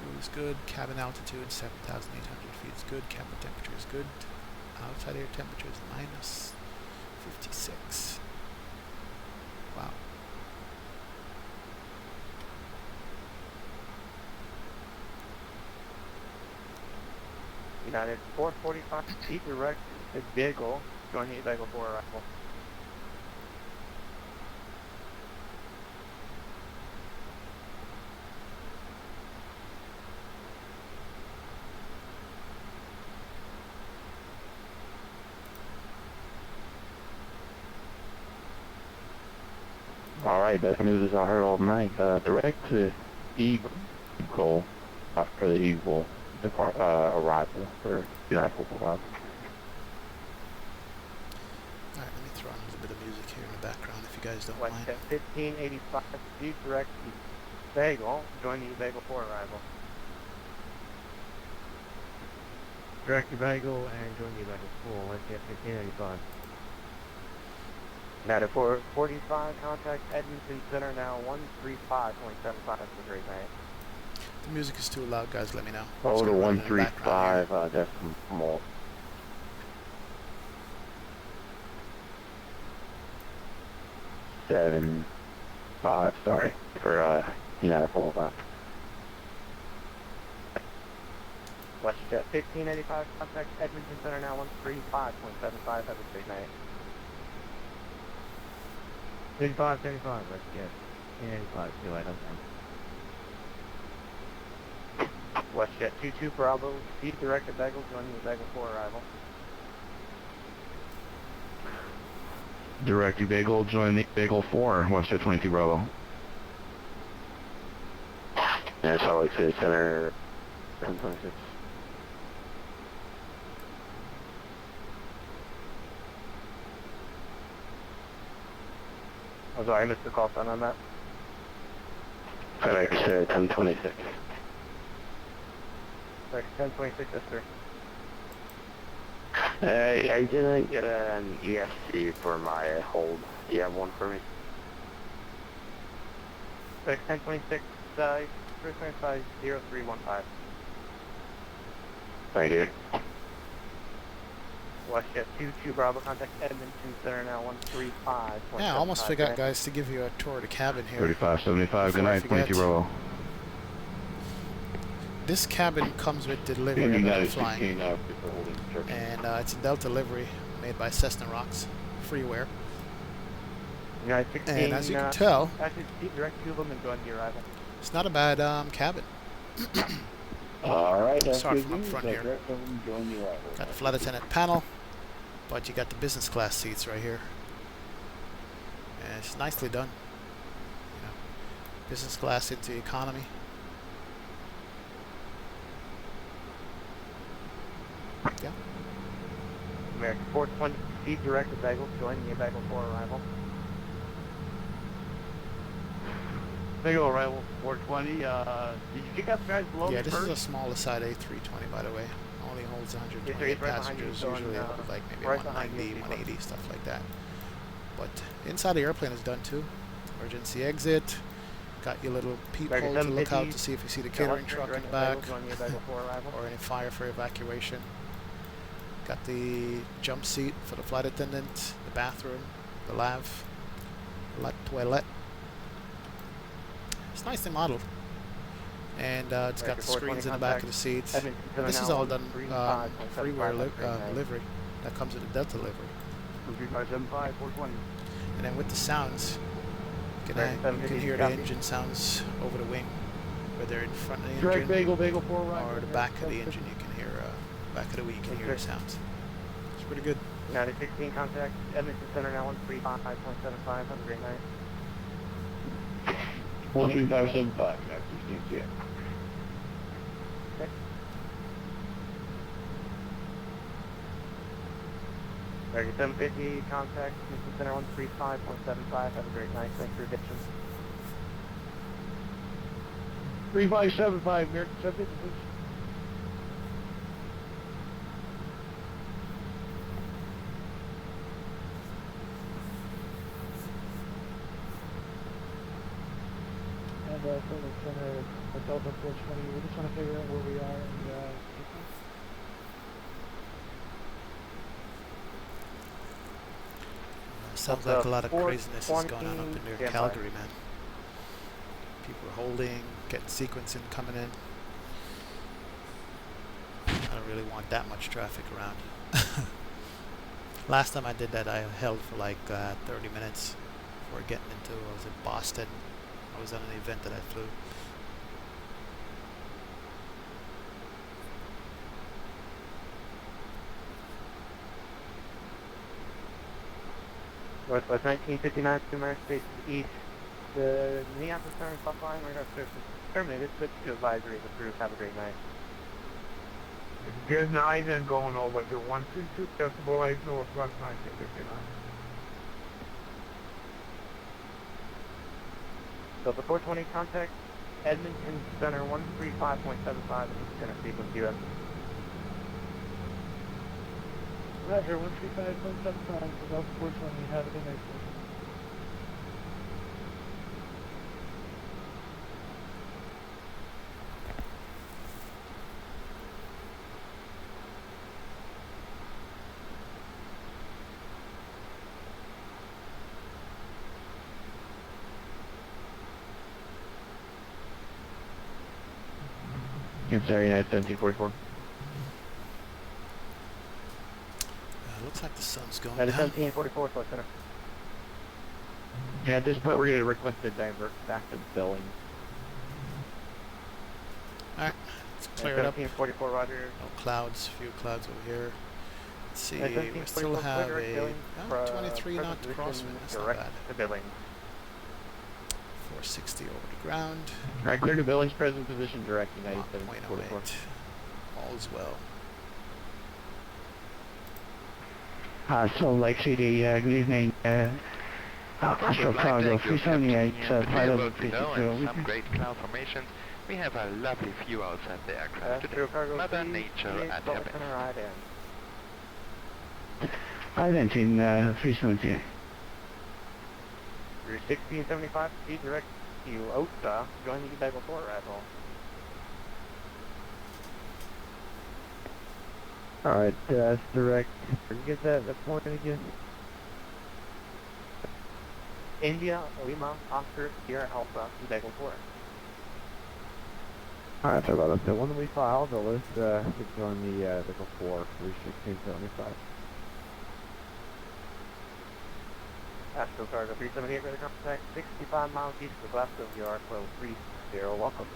Fuel is good, cabin altitude 7,800 feet is good, cabin temperature is good, outside air temperature is minus 56. Wow. United 445, Eat direct is Bagel, join the Bagel 4 arrival. Alright, best news I heard all night. Direct to Eagle, for the Eagle arrival for United 445. Alright, let me throw on a little bit of music here in the background if you guys don't West mind. 1585, Eat direct Bagel, join the Bagel 4 arrival. Direct to Bagel and join the Bagel 4, Wednesday at 1585. United 445, contact Edmonton Center now 135.75 for Great Bay. If the music is too loud, guys, let me know. Oh, It's the gonna run in the background 135, that's more. Seven, five, sorry, for United 405. WestJet 1585, contact Edmonton Center now 135.75, have a great night. 35, WestJet 1585, see you later. WestJet 22 Bravo, speed directed Bagel, joining the Bagel 4 arrival. Direct Bagel, join the Bagel 4, WestJet 22 Bravo. Yeah, Salt Lake City Center, 1026. Oh, sorry, I missed the call sign on that. FedEx 1026. Sorry, 1026, yes sir. I didn't get an ESC for my hold. Do you have one for me? Sorry, 1026, 325-0315. Thank you. WestJet 22 Bravo, contact Edmonton Center now 135. Yeah, I almost forgot, guys, to give you a tour of the cabin here. 3575, good Before I night, forget. 22 Bravo. This cabin comes with delivery of the flying, and it's a Delta livery made by Cessna Rocks, freeware. United 16, And as you can tell, actually, speed direct to them and join the arrival. it's not a bad cabin. Alright, that's Start good from up news. front So here. direct to them, join the arrival. Got the flight attendant panel, but you got the business class seats right here. And it's nicely done. You know, business class into economy. Yeah. American 420, speed direct to Bagel, join the Bagel 4 arrival. Bagel arrival 420. Did you pick up guys below Yeah, me this first? is a smaller side A320, by the way. Only holds 128 Yes, sir, it's right behind you, passengers. so Usually on, it holds like maybe right behind you, 190, people. 180, stuff like that. But inside the airplane is done too. Emergency exit. Got your little peephole to look out to see if you see the catering truck in the back, Join the Bagel 4 arrival. or any fire for evacuation. Got the jump seat for the flight attendant, the bathroom, the lav, la toilette. It's nicely modeled. And it's got the screens in the back of the seats. This is all done freeware livery. That comes with a Delta livery. 3575, 420. And then with the sounds, you can hear the engine sounds over the wing, whether in front of the engine Bagel 4 or the back of the engine. You can hear back of the wing. You can hear the sounds. It's pretty good. United 16, contact Edmonton Center now 135.75. Have a great night. 13575, Max 16, yeah. American 750, contact Edmonton Center 135.75. Have a great night. Thanks for your addition. 3575, American 750. And Salt Lake Center, the Delta 420, we're just trying to figure out where we are in the sequence. Sounds like a lot of craziness is going on up in there, Calgary, man. People are holding, getting sequencing coming in. I don't really want that much traffic around. Last time I did that, I held for like 30 minutes before getting into, I was in Boston. I was on an event that I flew. Northwest 1959 to American Space East. The Minneapolis Center stop line radar service is terminated. Switch to advisory is approved. Have a great night. Good night and going over to 132 Decibel 8 Northwest 1959. Delta 420, contact Edmonton Center 135.75. Center sequence US. Roger, 135.75 for Delta 420. Have a good night, sir. Consider United 1744. Looks like the sun's going United down. 1744, select center. Yeah, at this point we're going to request a divert back to Billings. Alright, let's clear it up. 1744, roger. No clouds, few clouds over here. Let's see, United we still 1744, have direct a Billings, 23 knot present crosswind, position, that's not direct bad. to Billings. 460 over the ground. Alright, clear to Billings, present position, direct United Mach 1744. 0.08. All's well. Salt Lake City, good evening. Astro Cargo 378, flight over 52. Some great cloud formations. We have a lovely view outside the aircraft today. Mother Nature at her best. Identing 378. Route 1675, speed direct to Osta, join the Eagle 4 arrival. Alright, that's direct. Get that point again. India, Lima, Oscar, Sierra Alpha, Eagle 4. Alright, sorry about that. The one that we filed, the list is on the Eagle 4, Route 1675. Astro Cargo 378, ready to contact 65 miles east of Glasgow, York, level 30, welcome.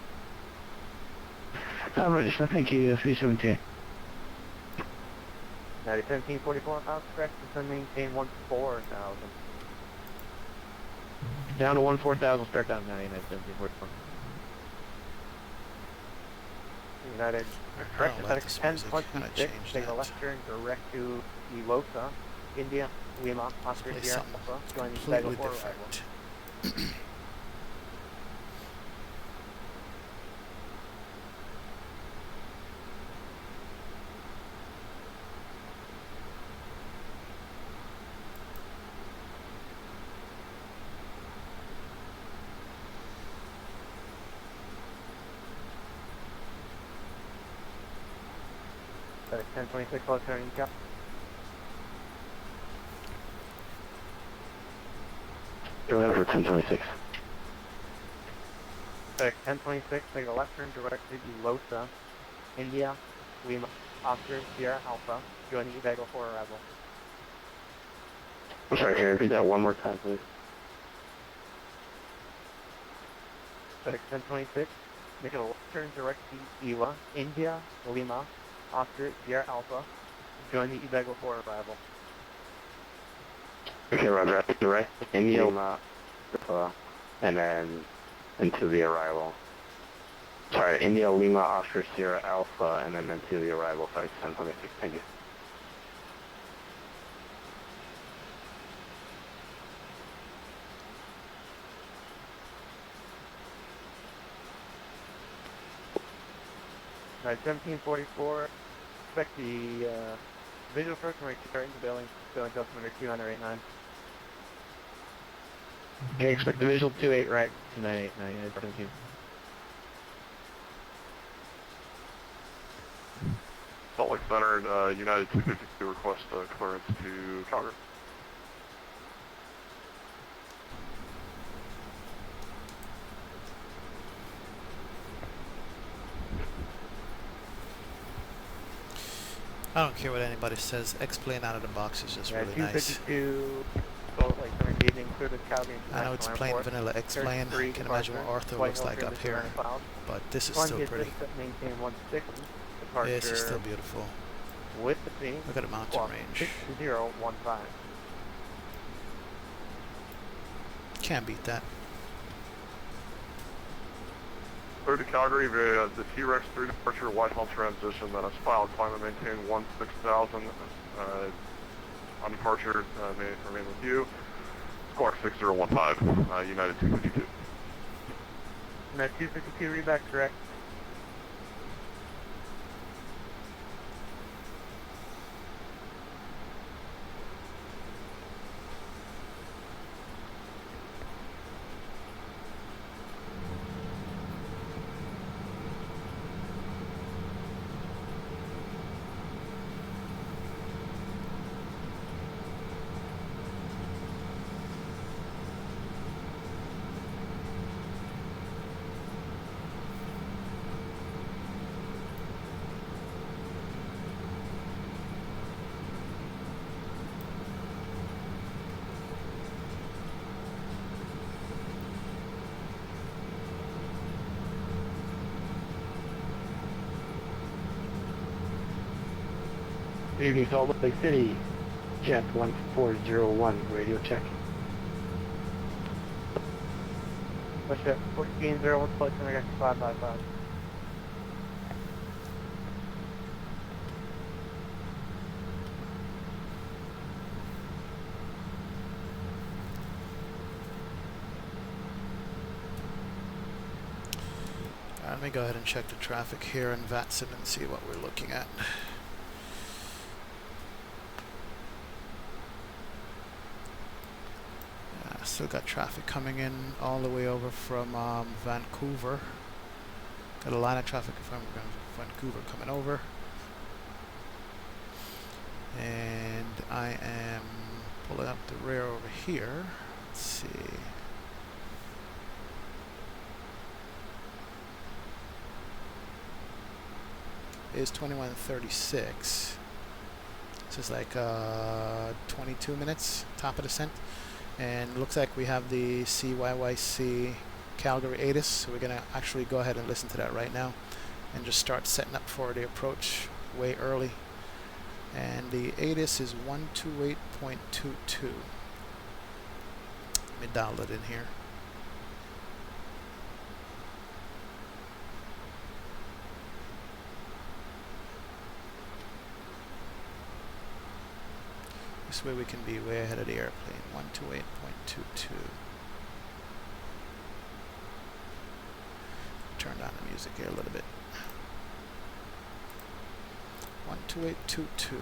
Register, thank you, 378. 1744, pounds correct, and maintain 14,000. Down to 14,000, start down 1744. United, correct, FedEx 1026, take a that. left turn direct to Iwosa, India, Lima, Oscar, Play Sierra something Alpha, join the completely Eagle 4 arrival. different. FedEx 1026, left turn, cap. Go ahead for 1026. FedEx 1026, take a left turn direct to Iwosa, India, Lima, Oscar, Sierra Alpha, join the Eagle 4 arrival. I'm sorry, can you repeat that one more time, please? FedEx 1026, make a left turn direct to Iwa, India, Lima, Oscar, Sierra Alpha, join the Eagle 4 arrival. Okay, roger. Direct India, and then into the arrival. Sorry, India, Lima, Oscar, Sierra, Alpha, and then into the arrival. Sorry, 1026. Thank you. Alright, 1744, expect the visual first when we start into billing customer 289. Okay, expect the visual 28 right to 989, United 17. Salt Lake Center, United 252 request clearance to Calgary. I don't care what anybody says. X-Plane out of the box is just Yeah, really nice. 252, Salt Lake Center, evening, clear to Calgary I know it's plain vanilla X-Plane. I can imagine what Ortho looks like up here, but this is still pretty. Maintain 16, This is still beautiful. with the team. Look at the mountain range. 6015. Can't beat that. Clear to Calgary via the T-Rex 3 departure Whitehall transition, then is filed, climb and maintain 16,000. On departure, may remain with you. Squawk 6015, United 252. United 252, read back correct. Evening, Salt Lake City, Jet 1401, radio check. Push it, 14-0, flight center X 555. Let me go ahead and check the traffic here in Vatsim and see what we're looking at. Still got traffic coming in all the way over from Vancouver. Got a line of traffic from Vancouver coming over. And I am pulling up the rear over here. Let's see. Is 21:36. This is like 22 minutes top of descent, and looks like we have the CYYC Calgary ATIS, so we're gonna actually go ahead and listen to that right now and just start setting up for the approach way early. And the ATIS is 128.22. Let me dial it in here. This way we can be way ahead of the airplane. 128.22. Turn down the music here a little bit. 128.22.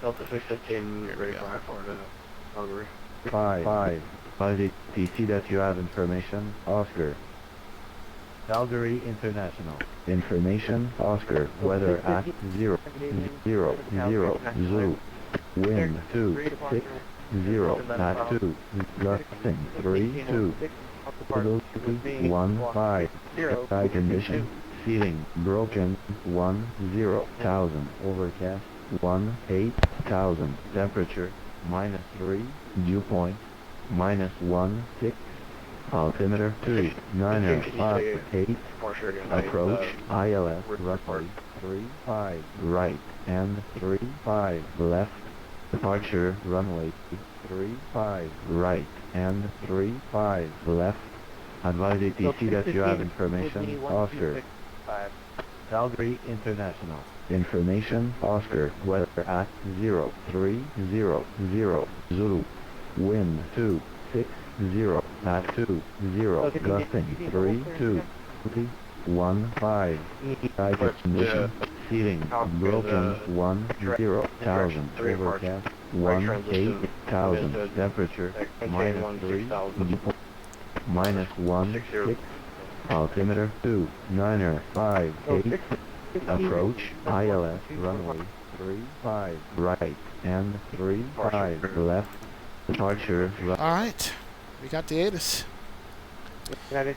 Delta 615, ready for Calgary. 5. Do you see that you have information? Oscar. Calgary International. Information, Oscar. Weather at 0, 0, 0, Zulu. Wind 2, 6, 0, at 2. Gusting 3, 2. 1, 5. Sky condition. Ceiling broken 1, 0, 1000. Overcast 1, 8,000. Temperature -3. Dew point -1, 6. Altimeter 3, 9, 5, 8. Approach ILS roughly 3, 5 right and 3, 5 left. Departure runway 3, 5 right and 3, 5 left. Advise ATC that you have information. Oscar. Calgary International. Information. Oscar. Weather at 0, 3, 0, 0. Zulu. Wind 2, 6, 0. At 2, 0. Gusting 3, 2. 1, 5. Sky condition. Ceiling broken 1, 0, 1000. Overcast 1, 8,000. Temperature -3. -1, 6. Altimeter 2, 9, 5, 8. Approach ILS runway 3, 5 right and 3, 5 left. Departure. Alright, we got the ATIS. And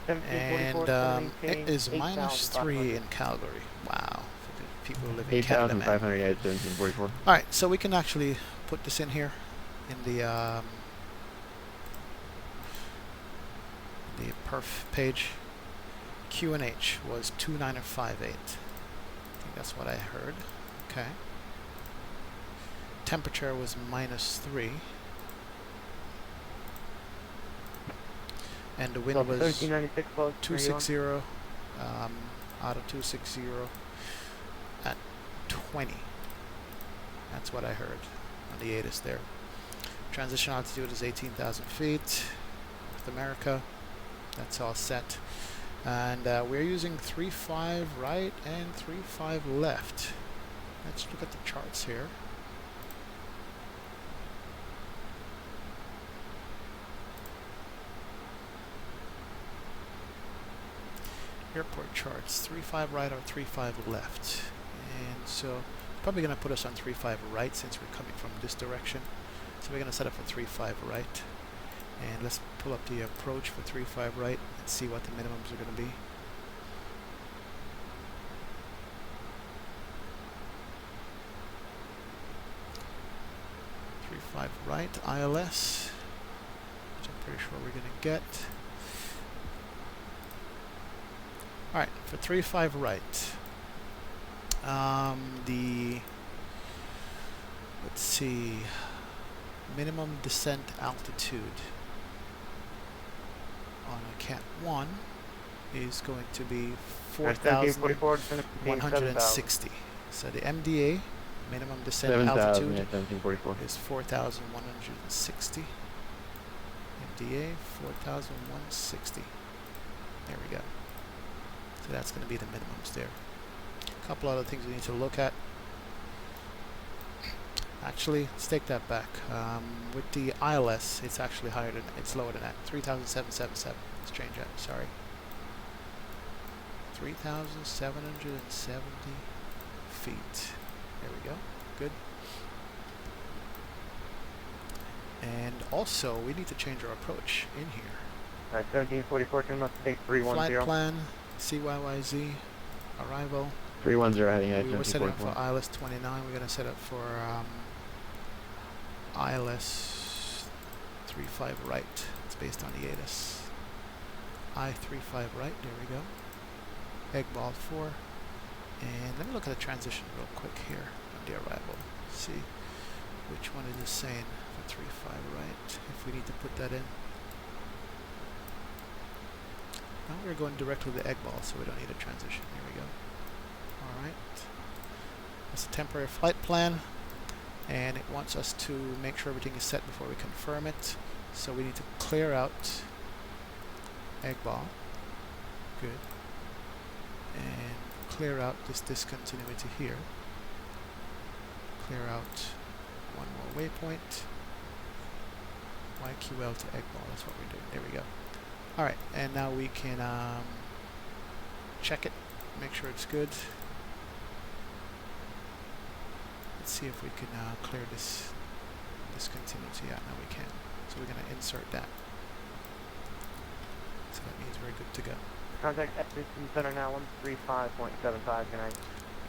it is -3 in Calgary. Wow. For the people who live in Canada, man. 8,544. Alright, so we can actually put this in here in the perf page. QNH was 2958. I think that's what I heard. Okay. Temperature was -3. And the wind was 260, out of 260 at 20. That's what I heard on the ATIS there. Transition altitude is 18,000 feet. North America. That's all set. And we're using 3-5 right and 3-5 left. Let's look at the charts here. Airport charts, 3-5 right or 3-5 left. And so probably going to put us on 3-5 right since we're coming from this direction. So we're going to set up for 3-5 right. And let's pull up the approach for 3-5 right and see what the minimums are going to be. Five right, ILS, which I'm pretty sure we're going to get. Alright, for 3-5 right, The, let's see, minimum descent altitude on a Cat 1 is going to be 4,160. So the MDA, minimum descent altitude, is 4,160. MDA 4,160. There we go. So that's going to be the minimums there. A couple other things we need to look at. Actually, let's take that back. With the ILS, it's actually higher than, it's lower than that. 3,777. Let's change that. Sorry. 3,770 feet. There we go. Good. And also, we need to change our approach in here. Alright, 1744, turn left, take 310. Flight plan, CYYZ, arrival. 310 heading at We were setting up 1744. for ILS 29. We're going to set up for ILS 35 right. It's based on the ATIS. I-35 right, there we go. Egg ball 4. And let me look at the transition real quick here on the arrival. See which one it is saying for 35 right, if we need to put that in. Now we're going directly to the egg ball, so we don't need a transition. Here we go. Alright. That's a temporary flight plan, and it wants us to make sure everything is set before we confirm it. So we need to clear out egg ball. Good. And clear out this discontinuity here. Clear out one more waypoint. YQL to egg ball, that's what we're doing. There we go. Alright, and now we can check it, make sure it's good. Let's see if we can clear this discontinuity out. Now we can. So we're going to insert that. So that means we're good to go. Contact Edmonton Center now, 135.75, good night.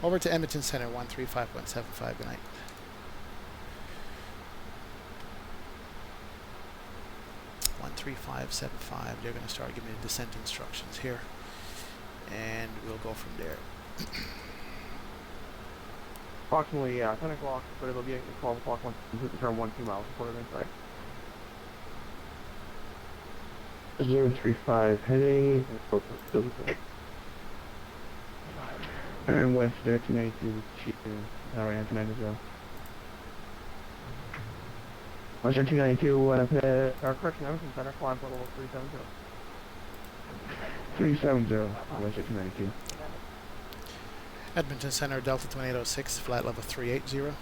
Over to Edmonton Center, 135.75, good night. They're going to start giving me the descent instructions here, and we'll go from there. Approximately 10 o'clock, but it'll be at 12 o'clock once we complete the turn 1 2 miles before the inside. 035 heading. And west 1382, right into 90. West 1392, Winnipeg. Correction, Edmonton Center, climb for level 370. 370, West 1392. Edmonton Center, Delta 2806, flight level 380.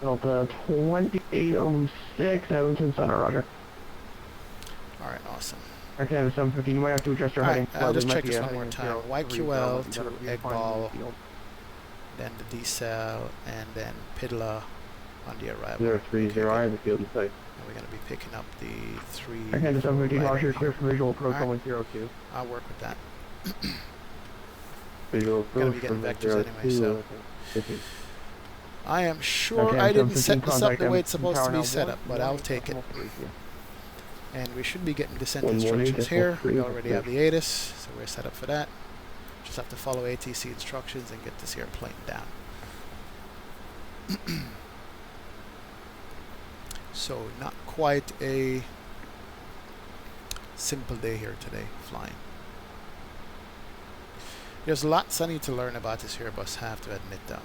Delta 2806, Edmonton Center, roger. Alright, awesome. Okay, 715, you might have to adjust your heading. I'll just check this one more time. YQL to egg ball, then the decel, and then PIDLA on the arrival. 030, I have the field in sight. And we're going to be picking up the 3. Okay, 715, roger, clear for visual approach, Alright. 102. I'll work with that. Visual Gonna approach be getting from vectors anyway, so. 02. I am sure Okay, I didn't set this up contact the way it's Edmonton supposed to Tower be set now, up, but I'll take it. 113. And we should be getting descent 118, instructions here. We 3, already have the ATIS, so we're set up for that. Just have to follow ATC instructions and get this airplane down. So not quite a simple day here today flying. There's lots I need to learn about this Airbus, I have to admit though.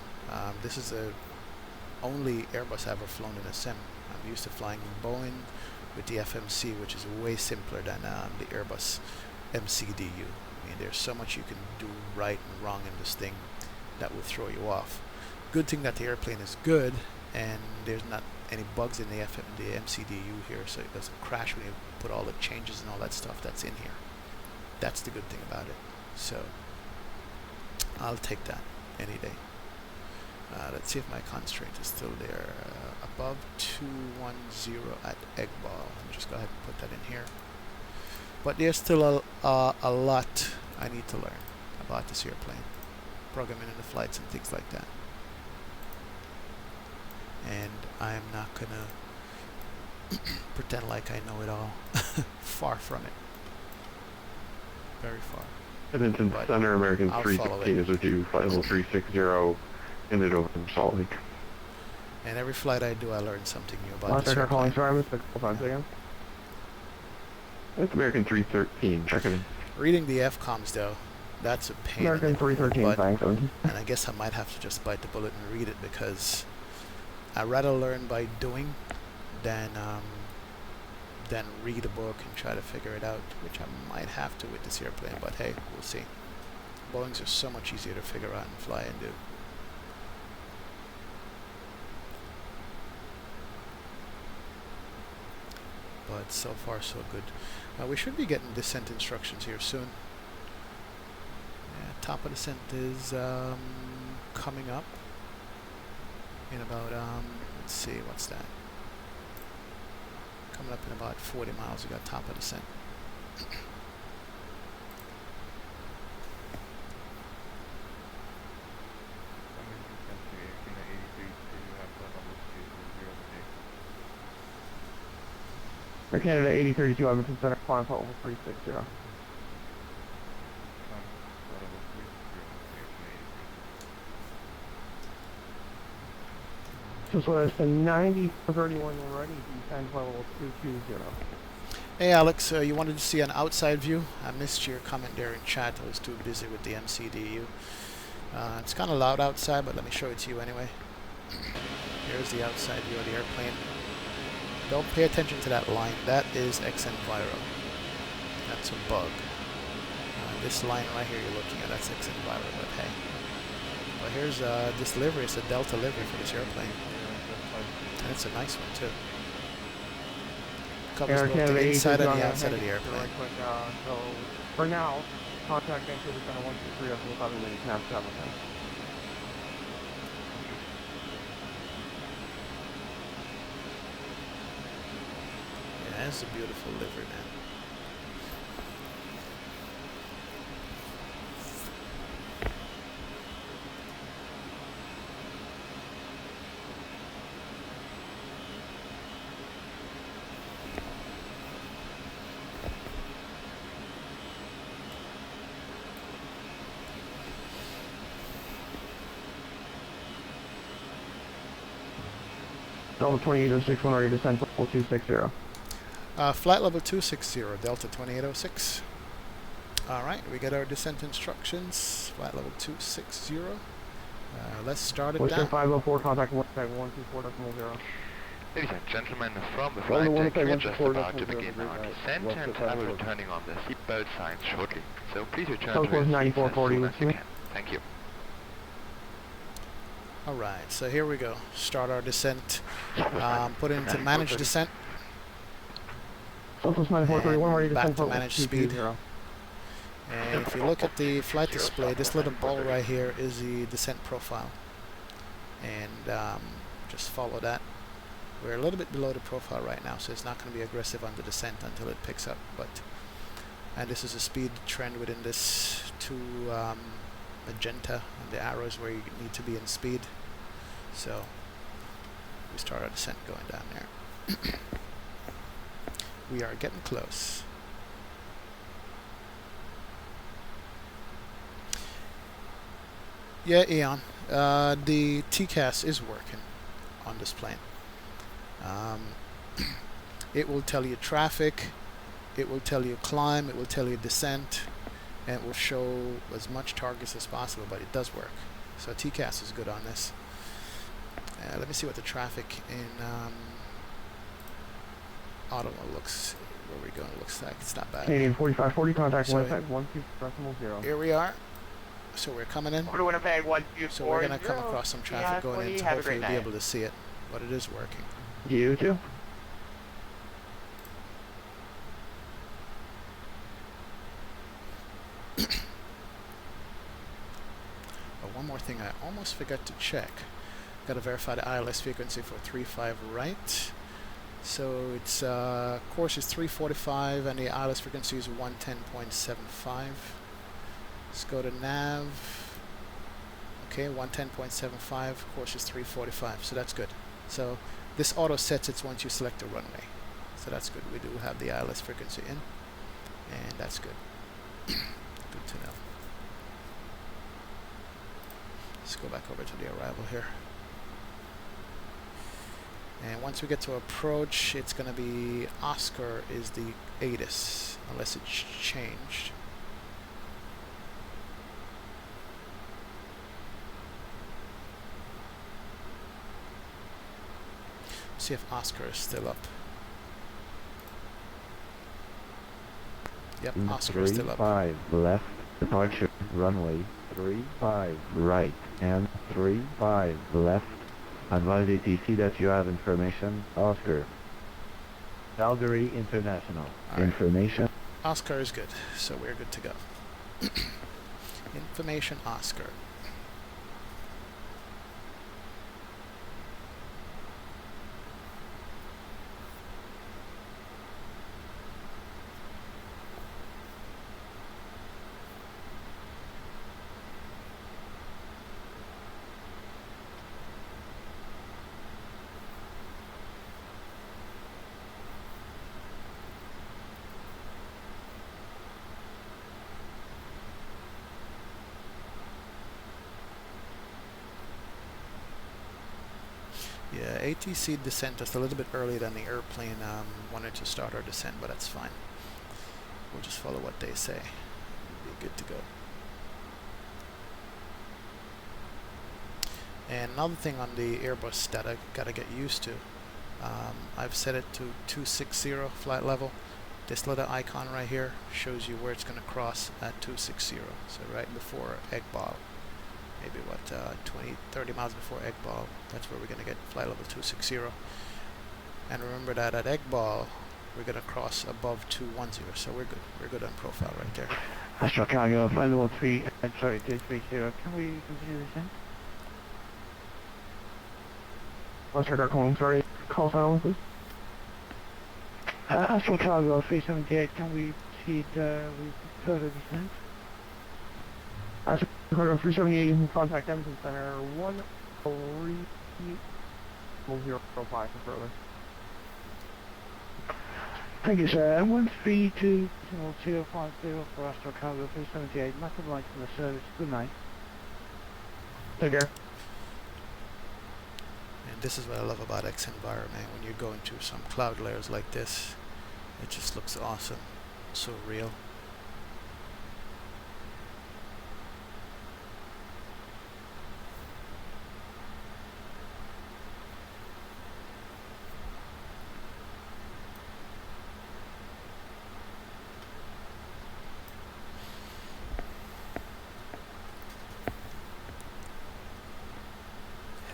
This is the only Airbus I've ever flown in a sim. I'm used to flying in Boeing with the FMC, which is way simpler than the Airbus MCDU. I mean, there's so much you can do right and wrong in this thing that will throw you off. Good thing that the airplane is good and there's not any bugs in the MCDU here, so it doesn't crash when you put all the changes and all that stuff that's in here. That's the good thing about it. So I'll take that any day. Let's see if my constraint is still there. Above 210 at egg ball. Let me just go ahead and put that in here. But there's still a lot I need to learn about this airplane. Programming in the flights and things like that. And I'm not gonna pretend like I know it all. Far from it. Very far. Edmonton But Center, American I'll follow 316 it. is with you, flight level 360, ended over in Salt Lake. And every flight I do, I learn something new about Last this check calling airplane. Travis, 5 again. It's American 313, check it in. Reading the FCOMs though, that's a pain. American 313, thanks. And I guess I might have to just bite the bullet and read it, because I rather learn by doing than read a book and try to figure it out, which I might have to with this airplane, but hey, we'll see. Boeings are so much easier to figure out and fly and do. But so far so good. We should be getting descent instructions here soon. Yeah, top of descent is coming up in about let's see, what's that? Coming up in about 40 miles. We got top of descent. Air Canada 8032, Edmonton Center, flying flight level 360. Just let us say 9031 ready, descend flight level 220. Hey Alex, you wanted to see an outside view? I missed your comment there in chat. I was too busy with the MCDU. It's kind of loud outside, but let me show it to you anyway. Here's the outside view of the airplane. Don't pay attention to that line. That is X-Enviro. That's a bug. This line right here you're looking at, that's X-Enviro, but hey. But here's this livery. It's a Delta livery for this airplane. And it's a nice one too. Covers both the inside and the outside of the airplane. So, for now, contact Vancouver Center 123 of 5 minutes and have travel time. Yeah, it's a beautiful livery, man. Delta 2806, when ready to descend level 260. Flight level 260, Delta 2806. Alright, we get our descent instructions. Flight level 260. Let's start it Western down. 504, contact 124.0. Ladies and gentlemen, from the flight deck, we're just about to begin our descent, and I will be turning on the seatbelt signs shortly. So please return to your seats as soon as you can. Thank you. Alright, so here we go. Start our descent. Put it into manage descent. Southwest 9431, ready to Back descend to level manage speed. 220. And if you look at the flight display, this little ball right here is the descent profile. And just follow that. We're a little bit below the profile right now, so it's not going to be aggressive on the descent until it picks up. And this is a speed trend within this two magenta, and the arrows where you need to be in speed. So we start our descent going down there. We are getting close. Yeah, Eon, the TCAS is working on this plane. It will tell you traffic, it will tell you climb, it will tell you descent, and it will show as much targets as possible, but it does work. So TCAS is good on this. Let me see what the traffic in Ottawa looks, where we're going, looks like. It's not bad. Canadian 4540, contact So Winnipeg 12.0. here we are. So we're coming in. Order Winnipeg 1240. So we're going to come across some traffic going in, so Have a hopefully great you'll be night. able to see it. But it is working. You too. But one more thing I almost forgot to check. Got to verify the ILS frequency for 35 right. So its course is 345 and the ILS frequency is 110.75. Let's go to nav. Okay, 110.75, course is 345, so that's good. So this auto sets it once you select the runway. So that's good. We do have the ILS frequency in, and that's good. Good to know. Let's go back over to the arrival here. And once we get to approach, it's going to be Oscar is the ATIS, unless it's changed. See if Oscar is still up. Yep, Oscar is still up. 35 left, departure, runway, 35 right, and 35 left. Advise ATC that you have information, Oscar. Calgary International. Right. Information. Oscar is good, so we're good to go. Information Oscar. Yeah, ATC descent just a little bit earlier than the airplane wanted to start our descent, but that's fine. We'll just follow what they say. We'll be good to go. And another thing on the Airbus that I gotta get used to, I've set it to 260 flight level. This little icon right here shows you where it's gonna cross at 260. So right before Eggball. Maybe what, 20, 30 miles before Eggball. That's where we're going to get flight level 260. And remember that at Eggball, we're going to cross above 210. So we're good. We're good on profile right there. Astro Cargo, flight level 230. Can we continue descent? Oscar Dark Home, sorry. Call silence, please. Astro Cargo 378, can we proceed with further descent? Astro Cargo 378, you can contact Edmonton Center 13005 for further. Thank you, sir. 1325050 for Astro Cargo 378. Nothing like for the service. Good night. Take care. And this is what I love about X-Environment. When you're going through some cloud layers like this, it just looks awesome. So real.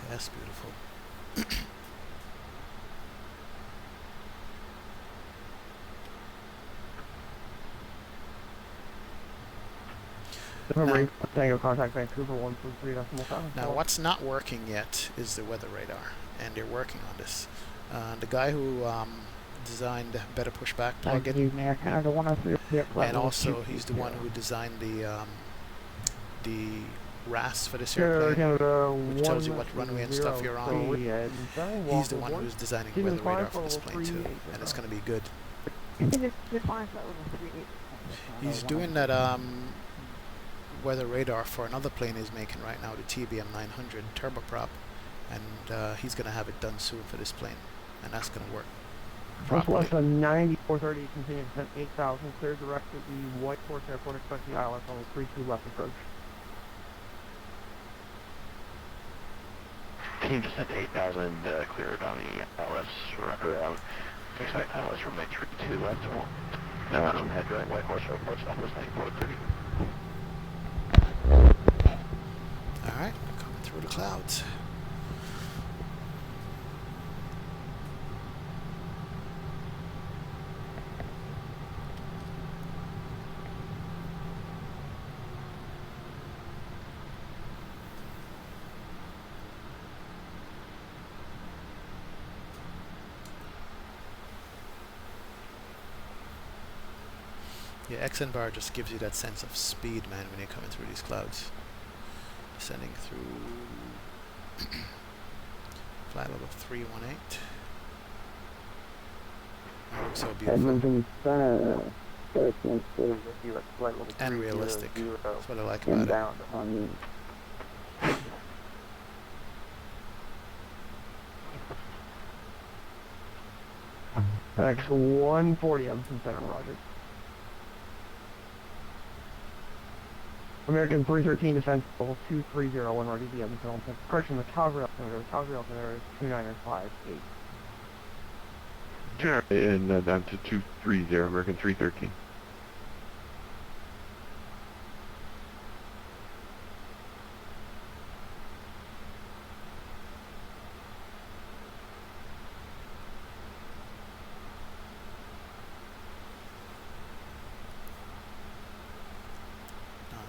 That's beautiful. Tango contact Vancouver 133.7. Now what's not working yet is the weather radar, and they're working on this. The guy who designed Better Pushback plugin, and also he's the one who designed the RAS for this airplane, which tells you what runway and stuff you're on. He's the one who's designing weather radar for this plane too, and it's going to be good. He's doing that weather radar for another plane he's making right now, the TBM 900 turboprop, and he's going to have it done soon for this plane, and that's going to work properly. Less than 9430, continue descent 8000, clear direct to the White Horse Airport, expecting ILS on the 32 left approach. Team descent 8000, cleared on the ILS, wrap expect ILS from 32 left, head right, White Horse Airport, Southwest 9430. Alright, coming through the clouds. Yeah, X-Envar just gives you that sense of speed, man, when you're coming through these clouds. Descending through flight level 318. Oh, so beautiful. Edmonton Center, And realistic. That's what I like about it. Inbound on me. X140, I'm from Center, Roger. American 313 Defense Level 2301, Roger, the Evansville. Correction, the Calgary altimeter. The Calgary altimeter is 295.8. And down to 230, American 313.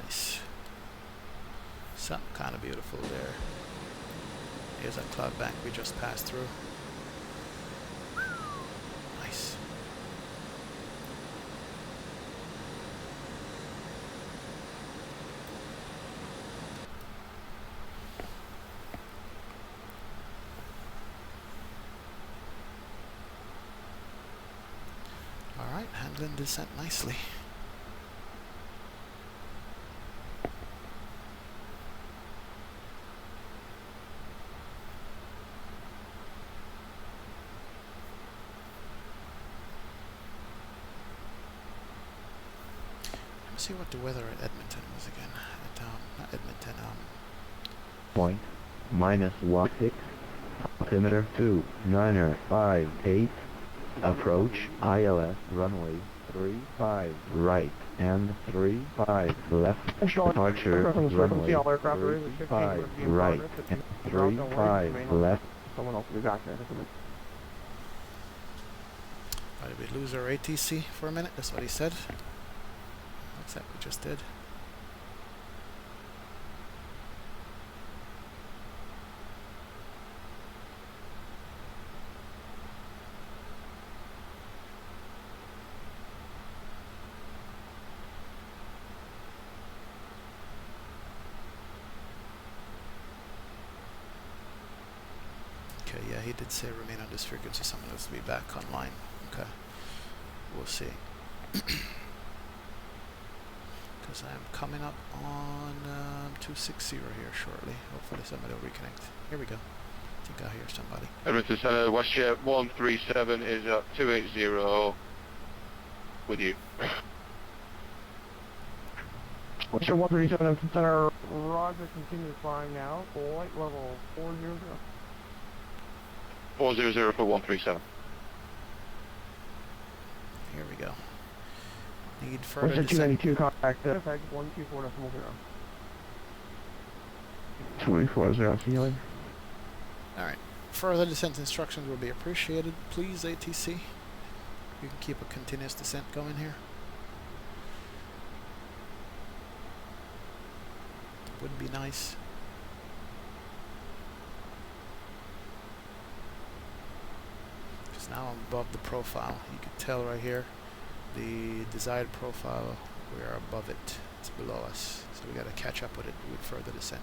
Nice. Something kind of beautiful there. Here's that cloud bank we just passed through. Nice. All right, handling descent nicely. See what the weather at Edmonton was again. At not Edmonton. Point -16. Altimeter 2958. Approach ILS runway 35 right and 35 left. Departure runway 35 right and 35 left. Someone else will be back there. Did we lose our ATC for a minute? That's what he said. Looks like we just did. Okay, yeah, he did say remain on this frequency. Someone else will be back online. Okay, we'll see. Because I'm coming up on 260 here shortly. Hopefully somebody will reconnect. Here we go. I think I hear somebody. Edmonton Center, WestJet 137 is up 280 with you. WestJet 137 Edmonton Center, Roger, continue flying now. Flight level 400. 400 for 137. Here we go. Need further WestJet descent. 292 contact effect 124.0. 240, see you later. Alright. Further descent instructions will be appreciated. Please, ATC. You can keep a continuous descent going here. Would be nice. Because now I'm above the profile. You can tell right here. The desired profile, we are above it. It's below us. So we got to catch up with it with further descent.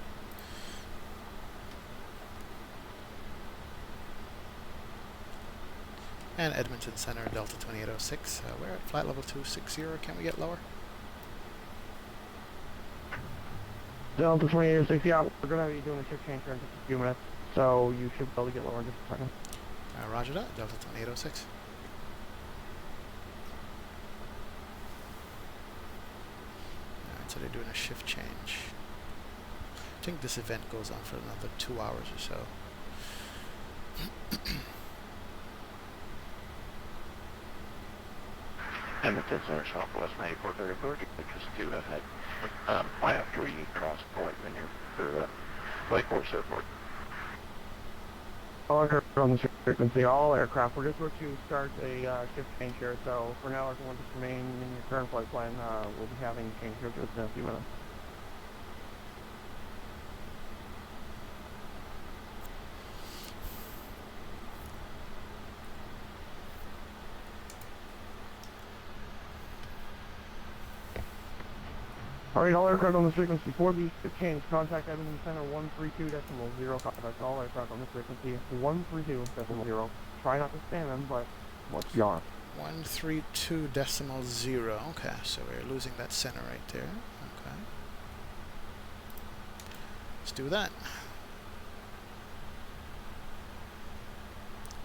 And Edmonton Center, Delta 2806. We're at flight level 260. Can we get lower? Delta 2806, yeah, we're going to have you doing a shift change here in just a few minutes. So you should be able to get lower in just a second. Roger that, Delta 2806. Alright, so they're doing a shift change. I think this event goes on for another 2 hours or so. Edmonton Center, Southwest 9434, just to ahead. After you cross point when you're for Lake Forest Airport. All aircraft on the frequency, all aircraft. We're just about to start a shift change here, so for now everyone just remain in your current flight plan. We'll be having change here just in a few minutes. Alright, all aircraft on this frequency, for the shift change, contact Edmonton Center 132.0. Contact all aircraft on this frequency 132.0. Try not to spam them, but what's beyond? 132.0. Okay, so we're losing that center right there. Okay. Let's do that.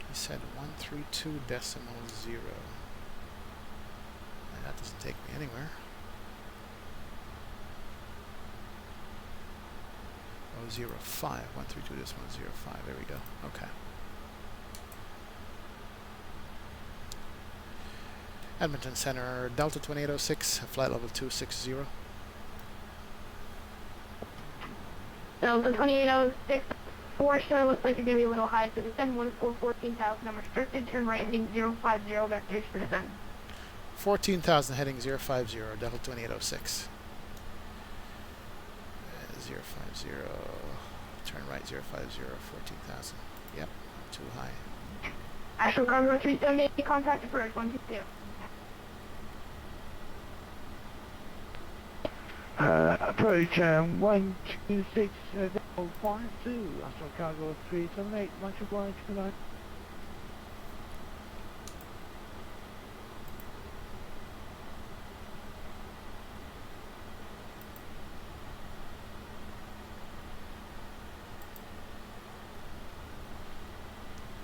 He said 132.0. And that doesn't take me anywhere. Oh, 05. 132.05. There we go. Okay. Edmonton Center, Delta 2806, flight level 260. Delta 2806, 4 star, looks like you're going to be a little high, so descend 14,000, I'm restricted, turn right heading 050, vectors for descent. 14,000 heading 050, Delta 2806. 050, turn right 050, 14,000. Yep, too high. Astro Cargo 378, contact approach 122. Approach 126 52, Astro Cargo 378, much obliged, good night.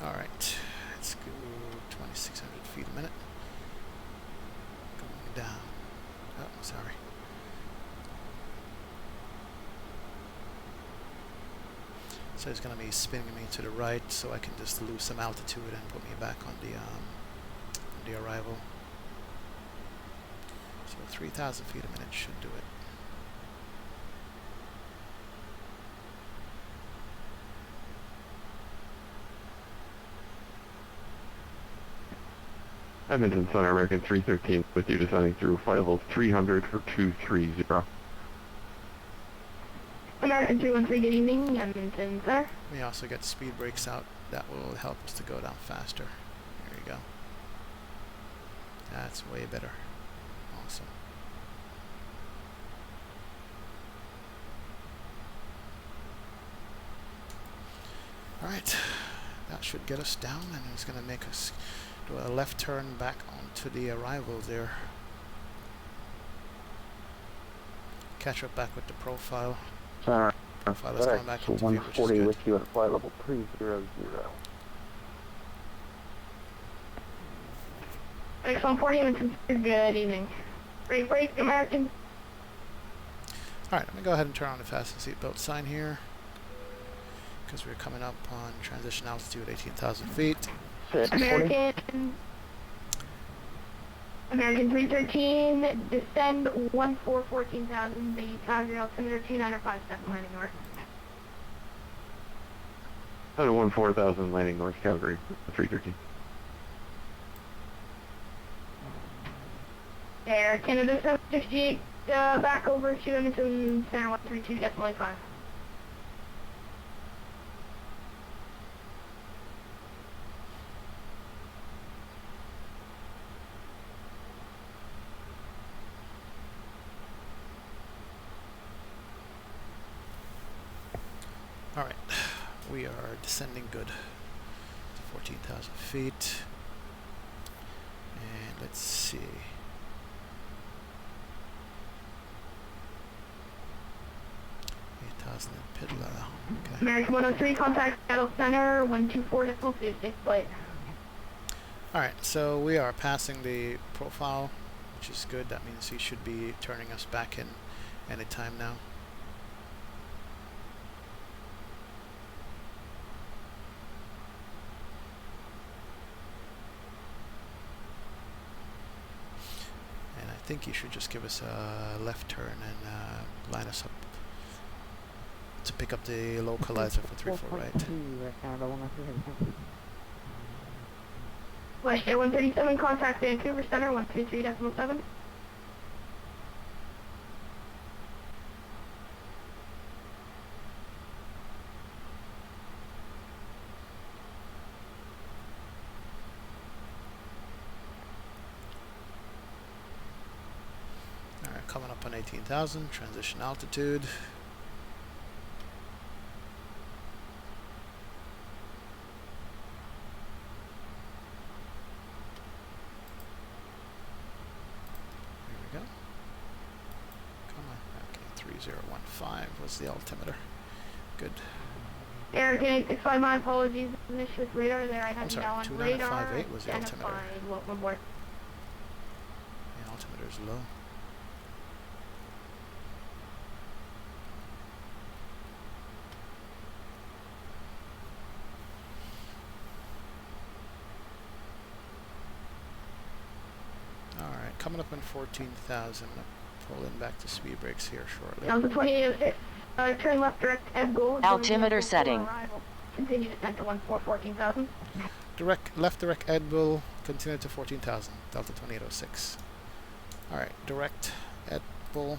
Alright, let's go 2,600 feet a minute. Going down. Oh, sorry. So it's going to be spinning me to the right, so I can just lose some altitude and put me back on the arrival. So 3,000 feet a minute should do it. Edmonton Center, American 313, with you descending through flight level 300 for 230. American 313, good evening, Edmonton, sir. We also get speed brakes out. That will help us to go down faster. There you go. That's way better. Awesome. Alright, that should get us down, and it's going to make us do a left turn back onto the arrival there. Catch up back with the profile. Center, Profile is coming back into view, which is 140 good. with you at flight level 300. X 140, Edmonton, good evening. Break, American. Alright, let me go ahead and turn on the fasten seatbelt sign here, because we're coming up on transition altitude 18,000 feet. American 313, descend 14,000, the Calgary altimeter 2957, landing north. 114,000 landing North Calgary, 313. Air Canada 768, back over to Edmonton Center 132.5. Alright, we are descending good to 14,000 feet. And let's see. Pidla. Okay. American 103, contact Seattle Center 124.56 flight. Alright, so we are passing the profile, which is good. That means he should be turning us back in any time now. And I think he should just give us a left turn and line us up to pick up the localizer for 3-4 right. West Air 137, contact Vancouver Center 123.7. Alright, coming up on 18,000, transition altitude. 3015 was the altimeter. Good. Air Canadian 65, my apologies. Missed with radar there. I had you now on radar. 2958 was the altimeter. One more. The altimeter is low. Alright, coming up on 14,000. Pull in back to speed brakes here shortly. Delta 2806. Turn left direct Ed Gold. Altimeter setting. Continue descent to 14,000. Left direct Ed Bull, continue to 14,000. Delta 2806. Alright, direct Ed Bull.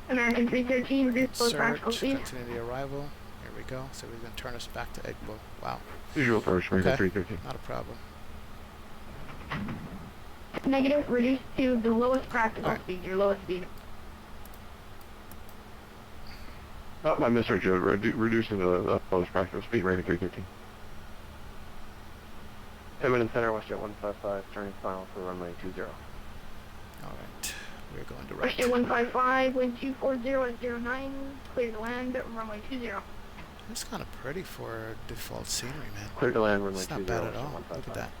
American 313, reduce both practical speed. Continue the arrival. Here we go. So we're going to turn us back to Egg Bull. Wow. Visual approach, American Okay. 313. Not a problem. Negative, reduce to the lowest practical speed, your lowest speed. Oh, I misheard you. Reducing the lowest practical speed, American 313. 10 minutes center, WestJet 155, turning final for runway 20. Alright, we're going direct. WestJet 155, wind 240 at 09, clear to land, runway 20. It's kind of pretty for default scenery, man. Clear to land, runway 20. It's not bad at all. Look at that.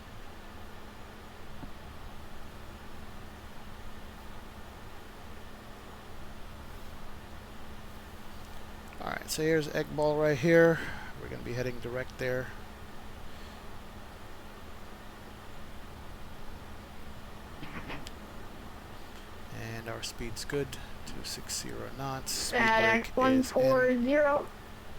Alright, so here's Egg Ball right here. We're going to be heading direct there. And our speed's good. 260 knots. Speed brake is 140.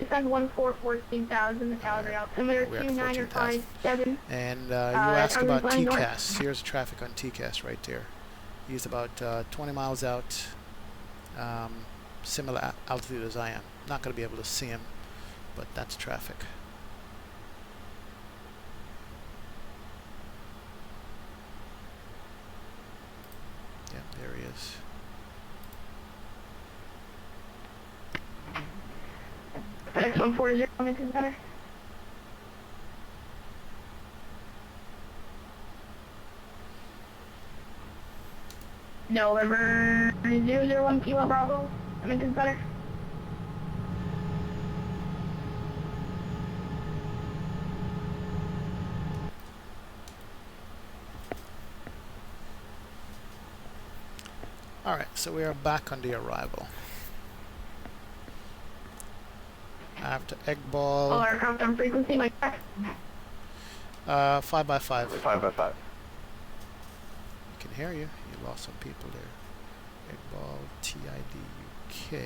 Descend 14,000, the Calgary altimeter 2957. And you asked about TCAS. Here's traffic on TCAS right there. He's about 20 miles out. Similar altitude as I am. Not going to be able to see him, but that's traffic. Yep, there he is. FedEx 140, Minton Center. November 001 Kilo Bravo, Minton Center. Alright, so we are back on the arrival. After Egg Ball. All aircraft on frequency, Mike. 5x5. 5x5. I can hear you. You lost some people there. Egg Ball, TID UK. Go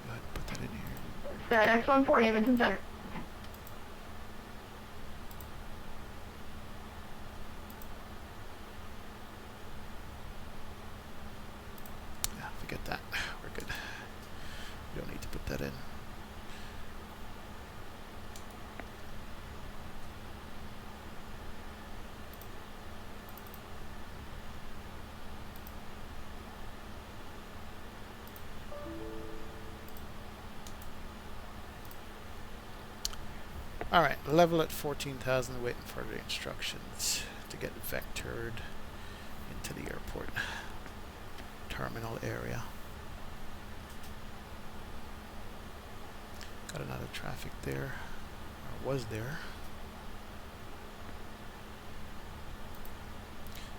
ahead and put that in here. FedEx 140, Minton Center. Yeah, forget that. We're good. We don't need to put that in. Alright, level at 14,000, waiting for the instructions to get vectored into the airport terminal area. Got another traffic there, or was there.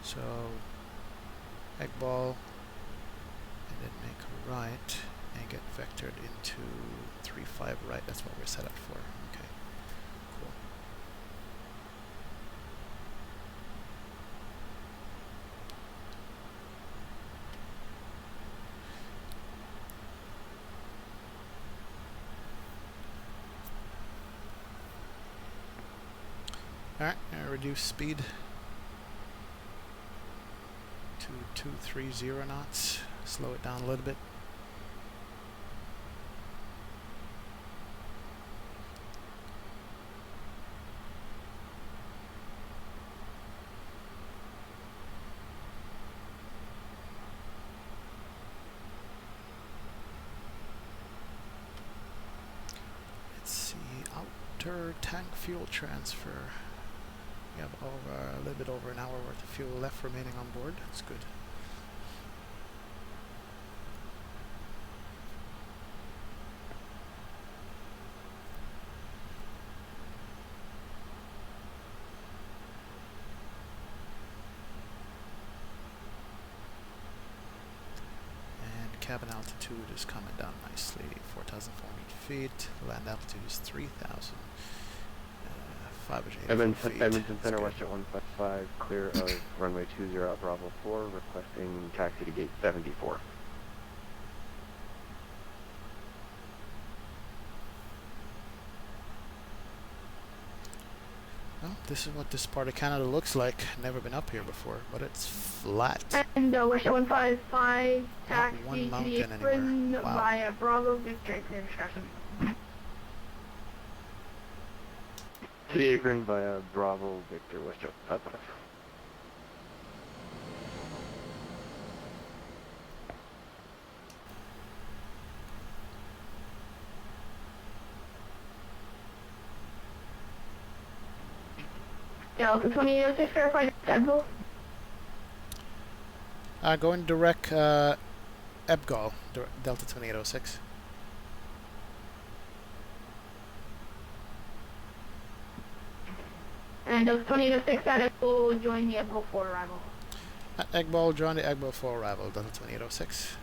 So, Egg Ball, and then make a right and get vectored into 35 right. That's what we're set up for. Okay, cool. Alright, reduce speed to 230 knots. Slow it down a little bit. Let's see, outer tank fuel transfer. We have over a little bit over an hour worth of fuel left remaining on board. That's good. And cabin altitude is coming down nicely. 4,400 feet. Land altitude is 3,000. 584 feet. Edmonton Center, Western 155, clear of runway 20 at Bravo 4, requesting taxi to gate 74. Well, this is what this part of Canada looks like. Never been up here before, but it's flat. And Western 155, taxi one to the mountain apron anywhere. Wow. via Bravo, Victory, clear discussion. To the apron via Bravo, Victor, Western 155. Delta 2806, verified Edville. Going direct Ebgal, Delta 2806. And Delta 2806 at Edville, join the Edville 4 arrival. At Egbal, join the Egbal 4 arrival, Delta 2806.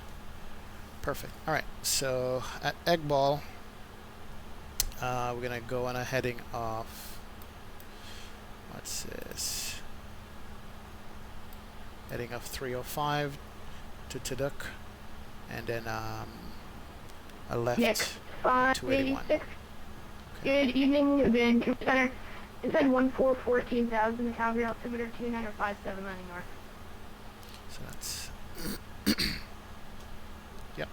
Perfect. Alright, so at Egbal, we're going to go on a heading of, what's this? Heading of 305 to Tiduk, and then a left Next, 281. 586. Good evening, Vancouver Center. It said 14,000, Calgary altimeter 2957 landing north. So that's yep.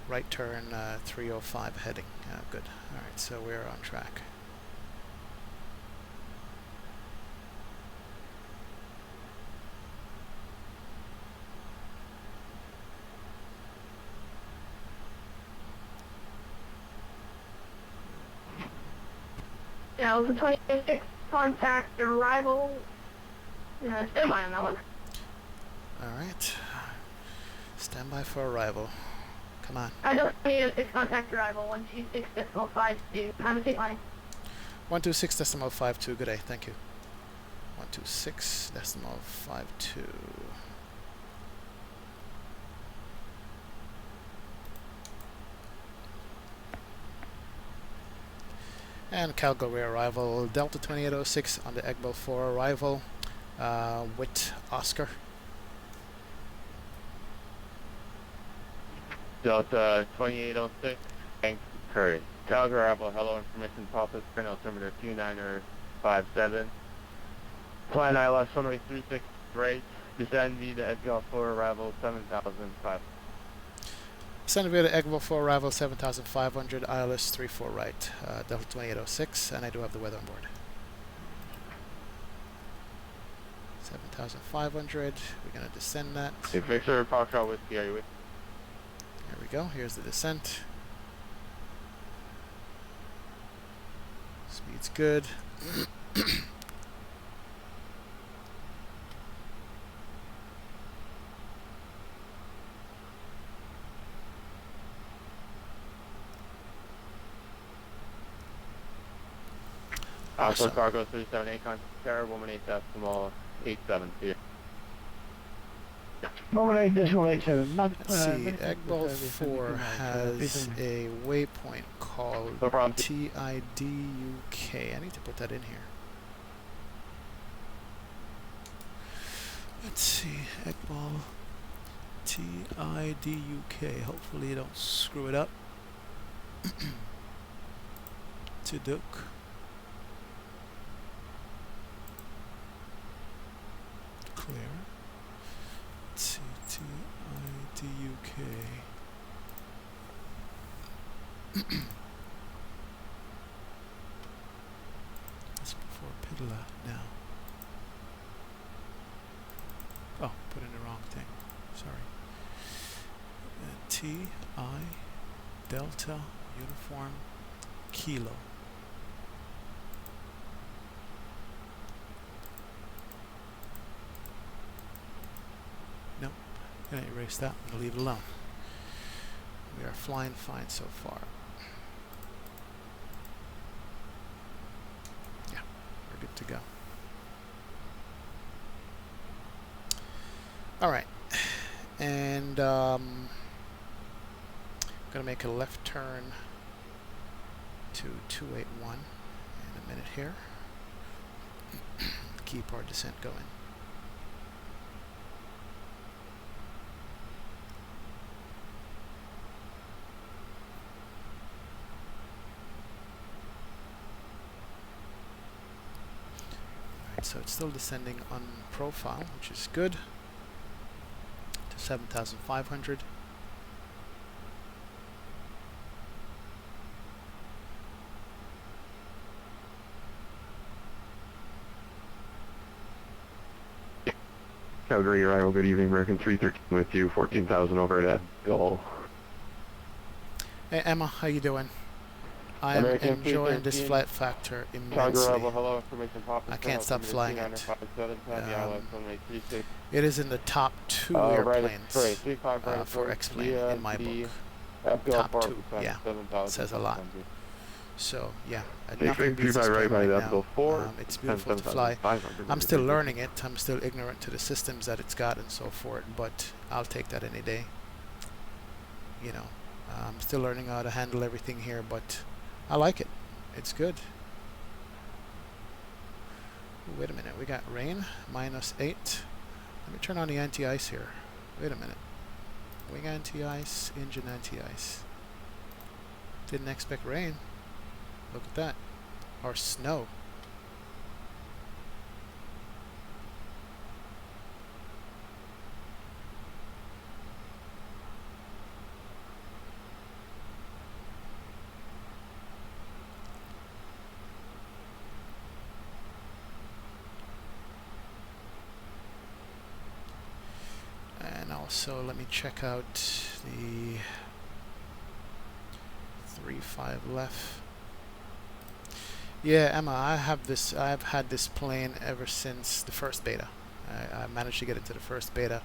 Right turn 305 heading. Good. Alright, so we're on track. Delta 2806, contact arrival. Stand by on that one. Alright. Stand by for arrival. Come on. Delta 2806, contact arrival, 126.52. Have a seat line. 126.52. Good day. Thank you. 126.52. And Calgary arrival, Delta 2806 on the Egbal 4 arrival with Oscar. Delta 2806, thanks, current. Calgary arrival, hello, information, Papa, spin altimeter 2957. Flying ILS runway 36 right, descend via the Edgar 4 arrival 7,500. Descend via the Egbal 4 arrival 7,500, ILS 34 right, Delta 2806, and I do have the weather on board. 7,500, we're going to descend that. Hey, Victor, Foxtrot Whiskey, are you with? There we go, here's the descent. Speed's good. Awesome. Cargo 378, contact Sarah, woman 8.87. Woman 8.87. Let's see, Egbal 4 has a waypoint called TIDUK. I need to put that in here. Let's see, Egbal TIDUK. Hopefully you don't screw it up. Tiduk. Clear. TIDUK. That's before Pidla now. Oh, put in the wrong thing. Sorry. T-I Delta Uniform Kilo. Gonna erase that and leave it alone. We are flying fine so far. Yeah, we're good to go. Alright, and I'm gonna make a left turn to 281 in a minute here. Keep our descent going. Alright, so it's still descending on profile, which is good. To 7,500. Calgary arrival, good evening, American 313 with you, 14,000 over at goal. Hey Emma, how you doing? I am American enjoying this 313. flight factor Calgary immensely. arrival, hello, information pop. I can't stop flying it. It is in the top 2 airplanes for X-Plane in my book. Top 2, yeah, says a lot. So yeah, nothing beats this plane right now. It's beautiful to fly. I'm still learning it. I'm still ignorant to the systems that it's got and so forth, but I'll take that any day. You know, I'm still learning how to handle everything here, but I like it. It's good. Ooh, wait a minute, we got rain, -8. Let me turn on the anti-ice here. Wait a minute. Wing anti-ice, engine anti-ice. Didn't expect rain. Look at that. Or snow. And also let me check out the 3-5 left. Yeah, Emma, I've had this plane ever since the first beta. I managed to get into the first beta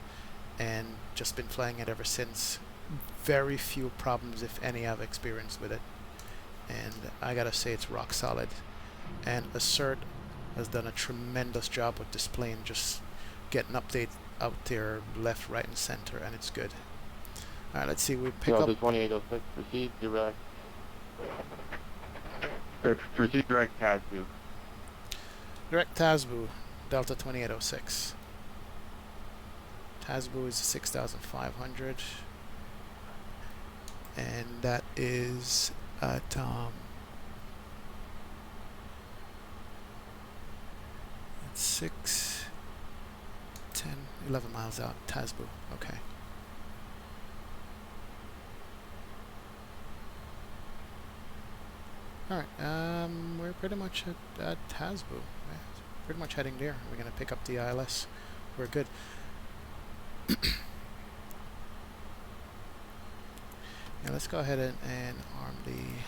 and just been flying it ever since. Very few problems, if any, I've experienced with it. And I gotta say it's rock solid. And Assert has done a tremendous job with this plane, just getting updates out there left, right, and center, and it's good. Alright, let's see, we pick up... 2806, proceed direct. Proceed direct Tasbu. Direct Tasbu, Delta 2806. Tasbu is 6,500. And that is at 6, 10, 11 miles out. Tasbu, okay. Alright, we're pretty much at Tasbu. Yeah, pretty much heading there. We're going to pick up the ILS. We're good. Now let's go ahead and arm the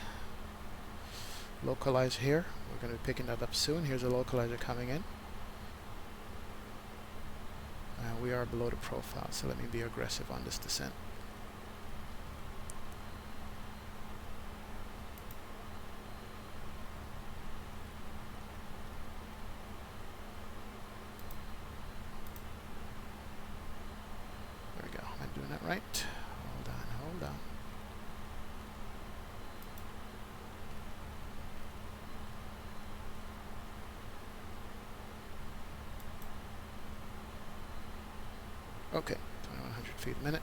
localizer here. We're going to be picking that up soon. Here's a localizer coming in. We are below the profile, so let me be aggressive on this descent. Right, hold on, hold on. Okay, 2100 feet a minute.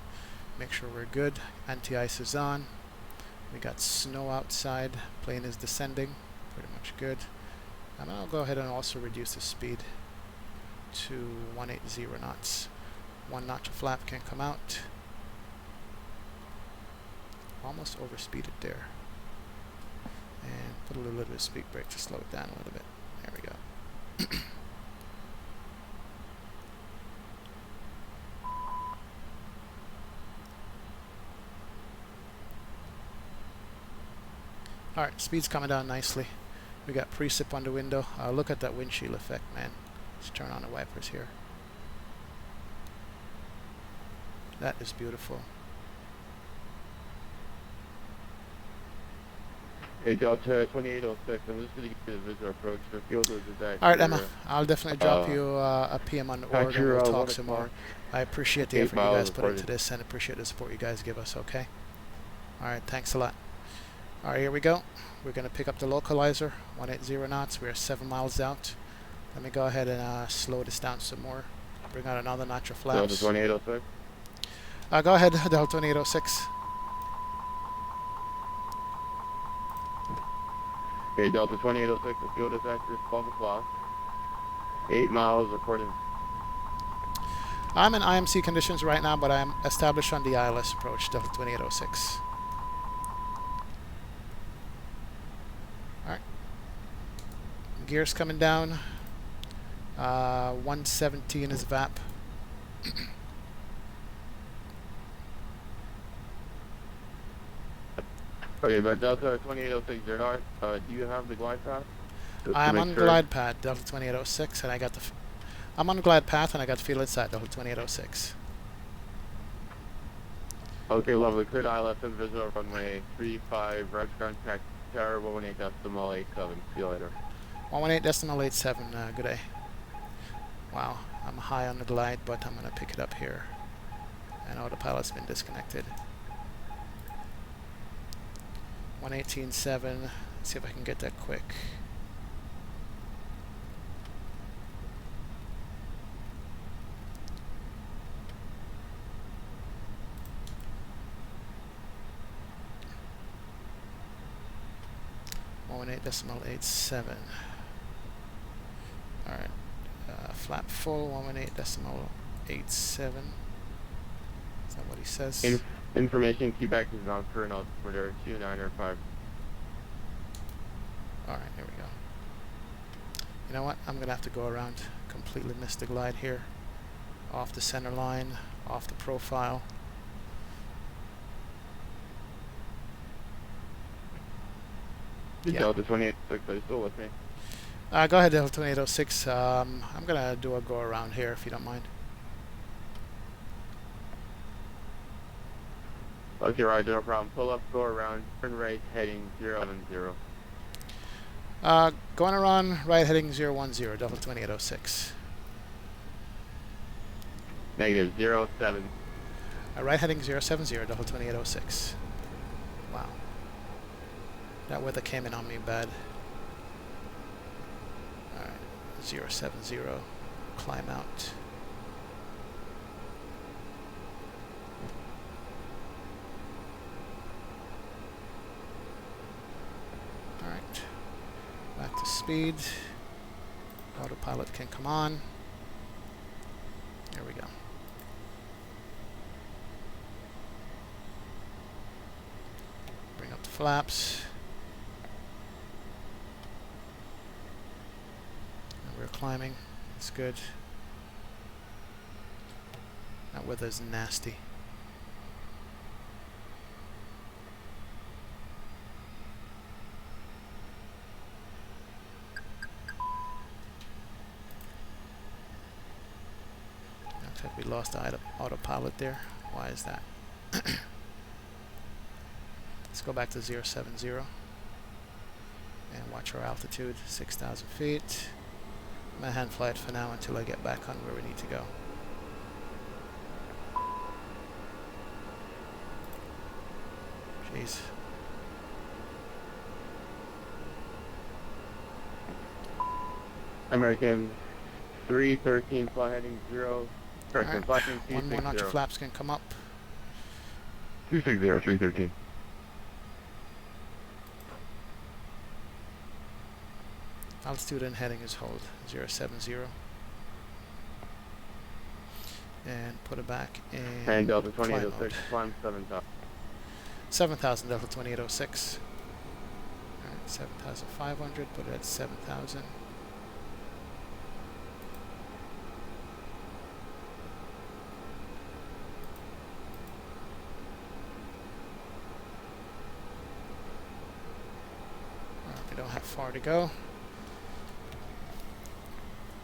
Make sure we're good. Anti-ice is on. We got snow outside. Plane is descending. Pretty much good. And I'll go ahead and also reduce the speed to 180 knots. 1 notch of flap can come out. Almost overspeeded there. And put a little bit of speed brake to slow it down a little bit. There we go. Alright, speed's coming down nicely. We got precip on the window. Look at that windshield effect, man. Let's turn on the wipers here. That is beautiful. Hey, Delta 2806, I'm just going to give you the visual approach. The field was that. All right, Emma, I'll definitely drop you a PM on the org and we'll talk some more. I appreciate the effort you guys put into this and appreciate the support you guys give us, okay? All right, thanks a lot. All right, here we go. We're going to pick up the localizer, 180 knots. We're 7 miles out. Let me go ahead and slow this down some more. Bring out another notch of flaps. Delta 2806? Go ahead, Delta 2806. Okay, Delta 2806, the field is accurate, 12 o'clock. 8 miles according. I'm in IMC conditions right now, but I'm established on the ILS approach, Delta 2806. Alright. Gears coming down. 117 is VAP. Okay, but Delta 2806, Gerard, do you have the glide path? I'm on glide path, Delta 2806, and I got the. I'm on glide path, and I got the field inside, Delta 2806. Okay, lovely. Cleared ILS and visual runway 35, right contact tower 118.87. See you later. 118.87. Good day. Wow, I'm high on the glide, but I'm gonna pick it up here. And autopilot's been disconnected. 118.7. Let's see if I can get that quick. .87. All right, flap full 118.87. Is that what he says? Information Quebec is on current altimeter 2905. All right, here we go. You know what? I'm gonna have to go around. Completely missed the glide here. Off the center line, off the profile. Yeah. Delta 2806, are you still with me? Go ahead, Delta 2806. I'm gonna do a go around here if you don't mind. Okay, Roger, no problem. Pull up, go around, turn right, heading 010. Going around, right heading 010, Delta 2806. Negative 07. Right heading 070, Delta 2806. Wow. That weather came in on me bad. Alright, 070, climb out. Alright, back to speed. Autopilot can come on. There we go. Bring up the flaps. And we're climbing. It's good. That weather's nasty. Looks like we lost the autopilot there. Why is that? Let's go back to 070 and watch our altitude, 6,000 feet. I'm gonna hand fly it for now until I get back on where we need to go. Jeez. American 313, fly heading 0. Correction, fly heading 260. One more notch of flaps can come up. 260, 313. Altitude and heading is hold, 070. And put it back in. And Delta 2806, climb 7,000. 7,000, Delta 2806. Alright, 7,500, put it at 7,000. We don't have far to go.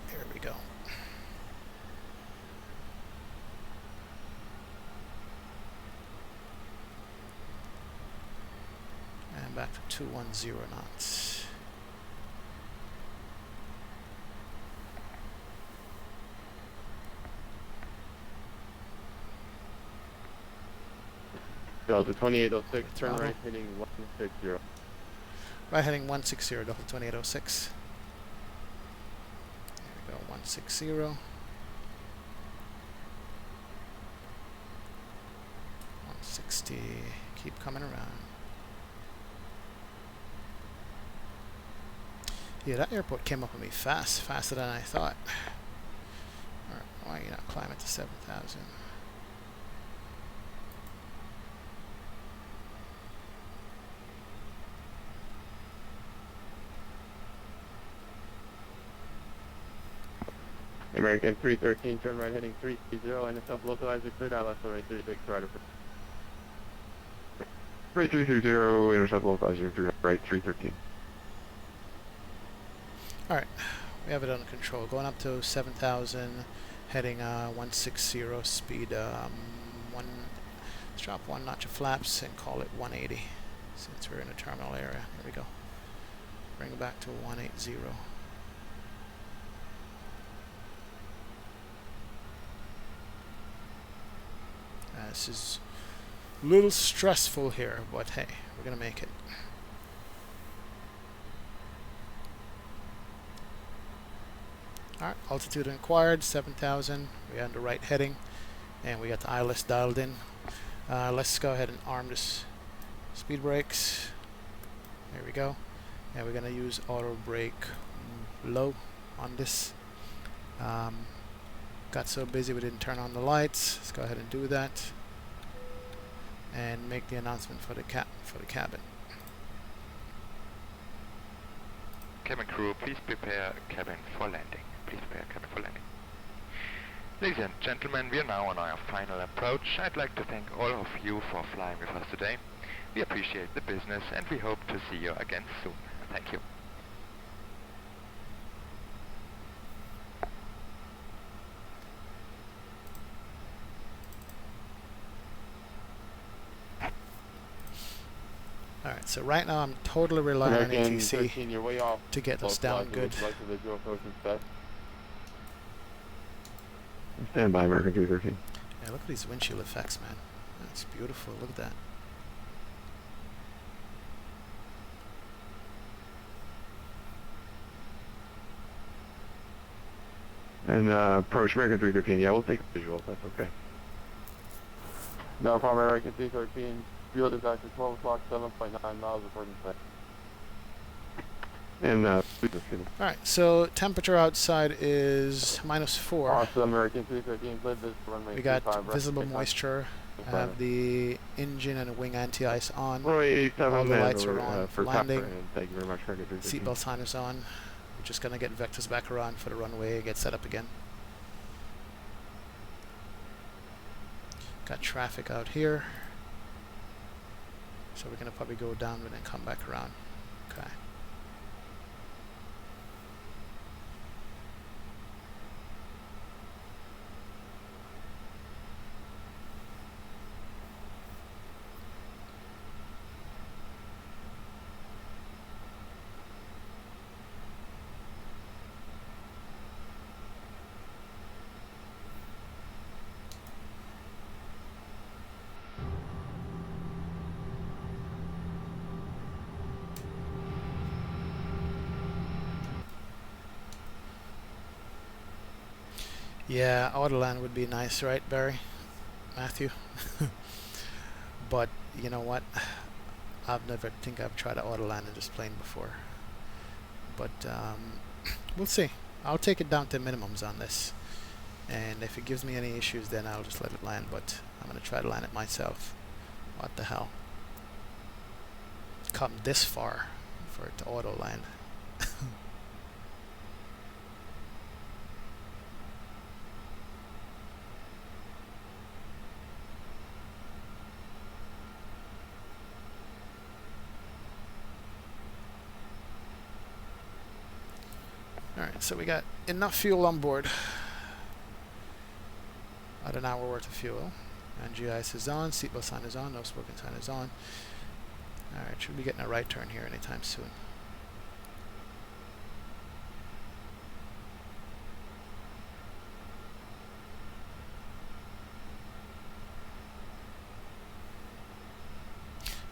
Here we go. Bring back to 210 knots. Delta 2806, turn right heading 160. Right heading 160, Delta 2806. There we go, 160. 160, keep coming around. Yeah, that airport came up on me fast, faster than I thought. Alright, why are you not climbing to 7,000? American 313, turn right heading 330, and itself localizer cleared ILS 36, right. 3330, intercept localizer, right 313. Alright, we have it under control. Going up to 7,000, heading 160, speed let's drop one notch of flaps and call it 180, since we're in a terminal area. There we go. Bring it back to 180. This is a little stressful here, but hey, we're gonna make it. Alright, altitude inquired, 7,000. We're on the right heading, and we got the ILS dialed in. Let's go ahead and arm this speed brakes. There we go. And we're gonna use auto brake low on this. Got so busy we didn't turn on the lights. Let's go ahead and do that, and make the announcement for the cabin. Cabin crew, please prepare cabin for landing. Please prepare cabin for landing. Ladies and gentlemen, we are now on our final approach. I'd like to thank all of you for flying with us today. We appreciate the business, and we hope to see you again soon. Thank you. Alright, so right now I'm totally relying on American ATC 13, you're way off. to get us down good. Stand by, American 213. Yeah, look at these windshield effects, man. That's beautiful. Look at that. And approach American 313. Yeah, we'll take a visual. That's okay. No problem, American 313. Fuel dispatch at 12 o'clock, 7.9 miles according to And alright, so temperature outside is -4. Awesome, American 313, live this runway. We got visible moisture. I have the engine and wing anti-ice on. All the lights are on for landing. Thank you very much, American 313. Seatbelt sign is on. We're just gonna get vectors back around for the runway, get set up again. Got traffic out here, so we're gonna probably go downwind and come back around. Okay. Yeah, Autoland would be nice, right, Barry? Matthew? But, you know what? I've tried to Autoland in this plane before. But, we'll see. I'll take it down to minimums on this. And if it gives me any issues, then I'll just let it land. But I'm going to try to land it myself. What the hell? Come this far for it to auto land. Alright, so we got enough fuel on board. About an hour worth of fuel. And GIS is on, seatbelt sign is on, no smoking sign is on. Alright, should be getting a right turn here anytime soon.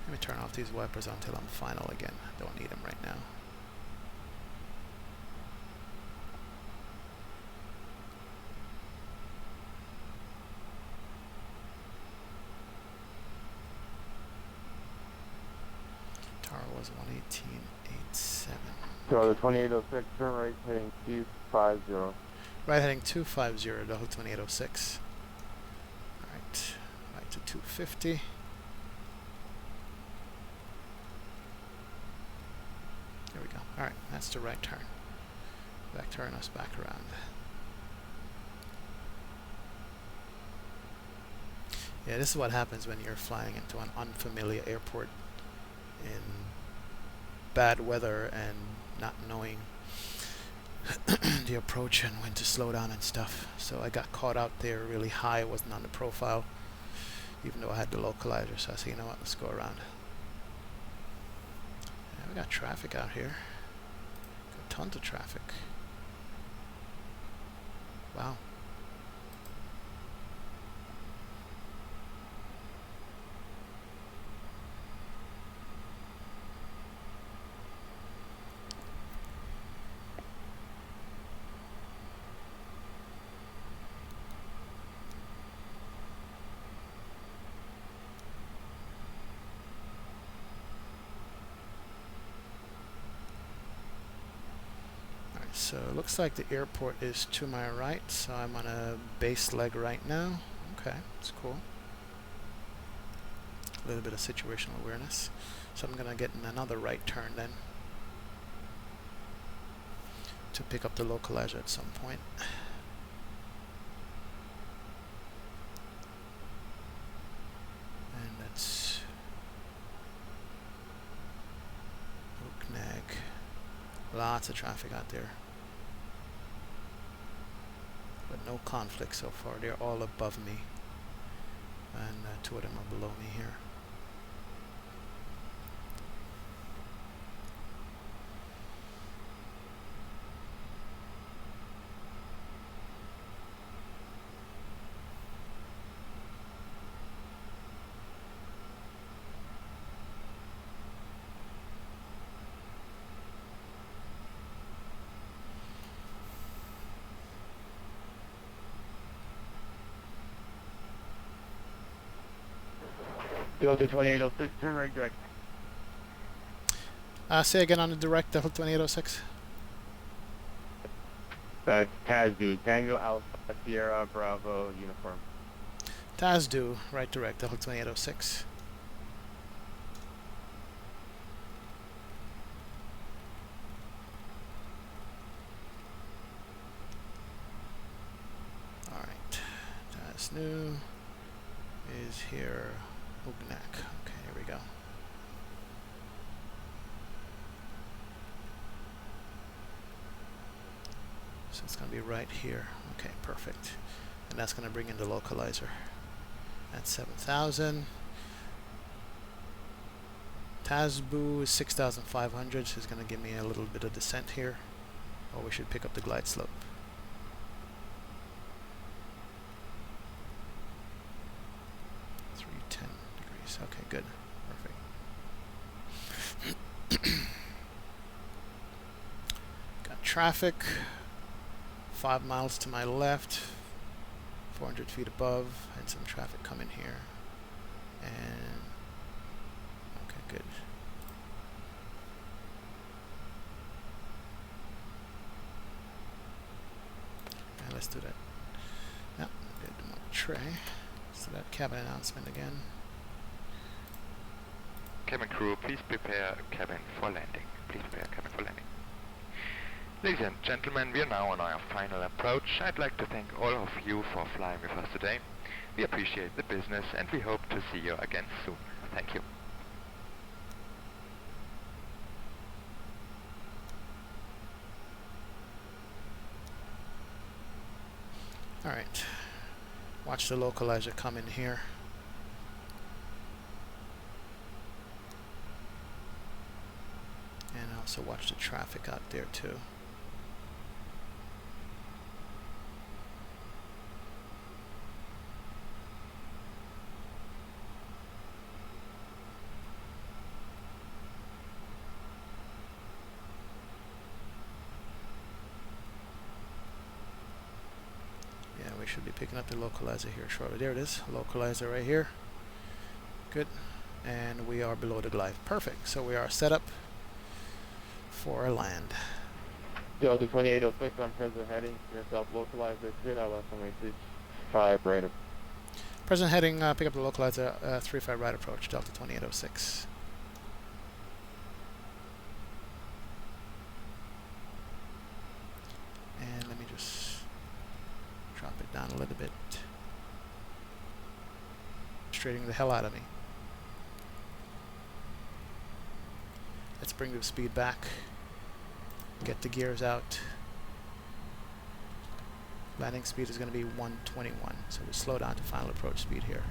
Let me turn off these wipers until I'm final again. Don't need them right now. Tower was 118.87. So the 2806, turn right heading 250. Right heading 250, double 2806. Alright, right to 250. There we go. Alright, that's the right turn. Back turn us back around. Yeah, this is what happens when you're flying into an unfamiliar airport in bad weather and not knowing the approach and when to slow down and stuff. So I got caught out there really high. It wasn't on the profile, even though I had the localizer. So I said, you know what, let's go around. Yeah, we got traffic out here. Got tons of traffic. Wow. So it looks like the airport is to my right, so I'm on a base leg right now. Okay, that's cool. A little bit of situational awareness. So I'm gonna get in another right turn then to pick up the localizer at some point. And that's Oaknag. Lots of traffic out there. But no conflict so far. They're all above me. And two of them are below me here. Delta 2806, turn right direct. Say again on the direct, Delta 2806. Tazdu, Tango Alpha, Sierra, Bravo, Uniform. Tazdu, right direct, Delta 2806. Alright, Tazdu is here. Oognak. Okay, here we go. So it's going to be right here. Okay, perfect. And that's going to bring in the localizer. That's 7,000. Tazbu is 6,500, so it's going to give me a little bit of descent here. Or we should pick up the glide slope. Okay, good. Perfect. Got traffic. 5 miles to my left. 400 feet above. And some traffic coming here. And... okay, good. And let's do that. Yep, good. More tray. Let's do that cabin announcement again. Cabin crew, please prepare cabin for landing. Please prepare cabin for landing. Ladies and gentlemen, we are now on our final approach. I'd like to thank all of you for flying with us today. We appreciate the business and we hope to see you again soon. Thank you. Alright. Watch the localizer come in here. also watch the traffic out there too. Yeah, we should be picking up the localizer here shortly. There it is, localizer right here. Good. And we are below the glide. Perfect. So we are set up for land. Delta 2806 on present heading. Yourself localizer, cleared ILS runway 35 right. Present heading, pick up the localizer, 35 right approach, Delta 2806. And let me just drop it down a little bit. Frustrating the hell out of me. Let's bring the speed back. Get the gears out. Landing speed is going to be 121, so we slow down to final approach speed here.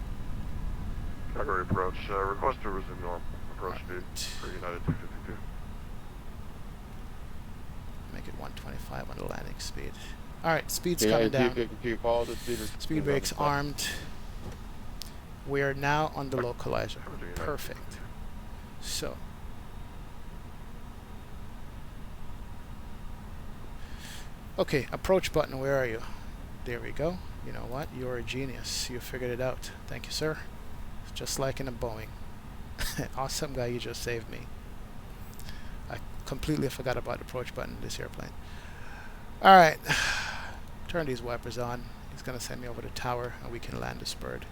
Calgary approach, request to resume normal approach speed for United 252. Make it 125 on the landing speed. Alright, speed's coming down. Speed brakes armed. We are now on the localizer. Perfect. So, okay, approach button, where are you? There we go. You know what? You're a genius. You figured it out. Thank you, sir. Just like in a Boeing. Awesome guy, you just saved me. I completely forgot about the approach button in this airplane. Alright. Turn these wipers on. He's going to send me over the tower and we can land this bird.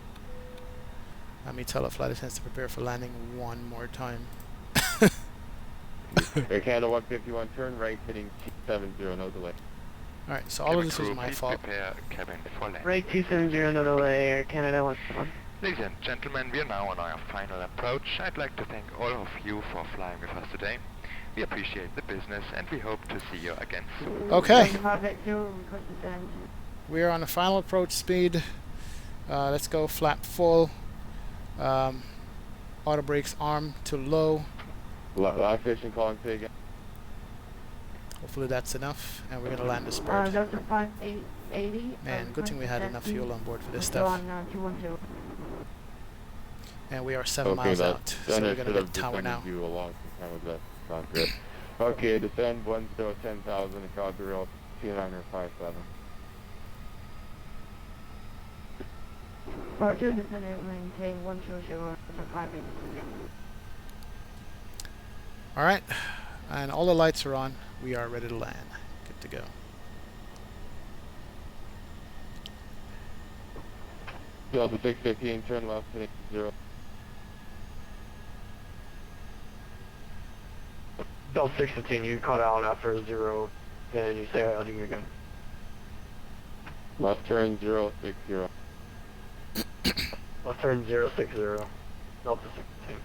Let me tell a flight attendant to prepare for landing one more time. Air Canada 151, turn right, heading 270, no delay. Alright, so all of this is my fault. Right 270, no delay, Air Canada 151. Ladies and gentlemen, we are now on our final approach. I'd like to thank all of you for flying with us today. We appreciate the business and we hope to see you again soon. Okay. We are on the final approach speed. Let's go flap full. Auto brakes arm to low. Live fishing calling to again. Hopefully that's enough, and we're gonna land this bird. Man, good thing we had enough fuel on board for this stuff. And we are 7 miles out, so we're gonna get the tower now. Okay, descend 10,000 and Calgary 2957. Roger, descend maintain 100 for 5 minutes. Alright, and all the lights are on. We are ready to land. Good to go. Delta 615, turn left, heading 0. Delta 615, you cut out after 0, and you say heading again. Left turn 060. Left turn 060, Delta 615.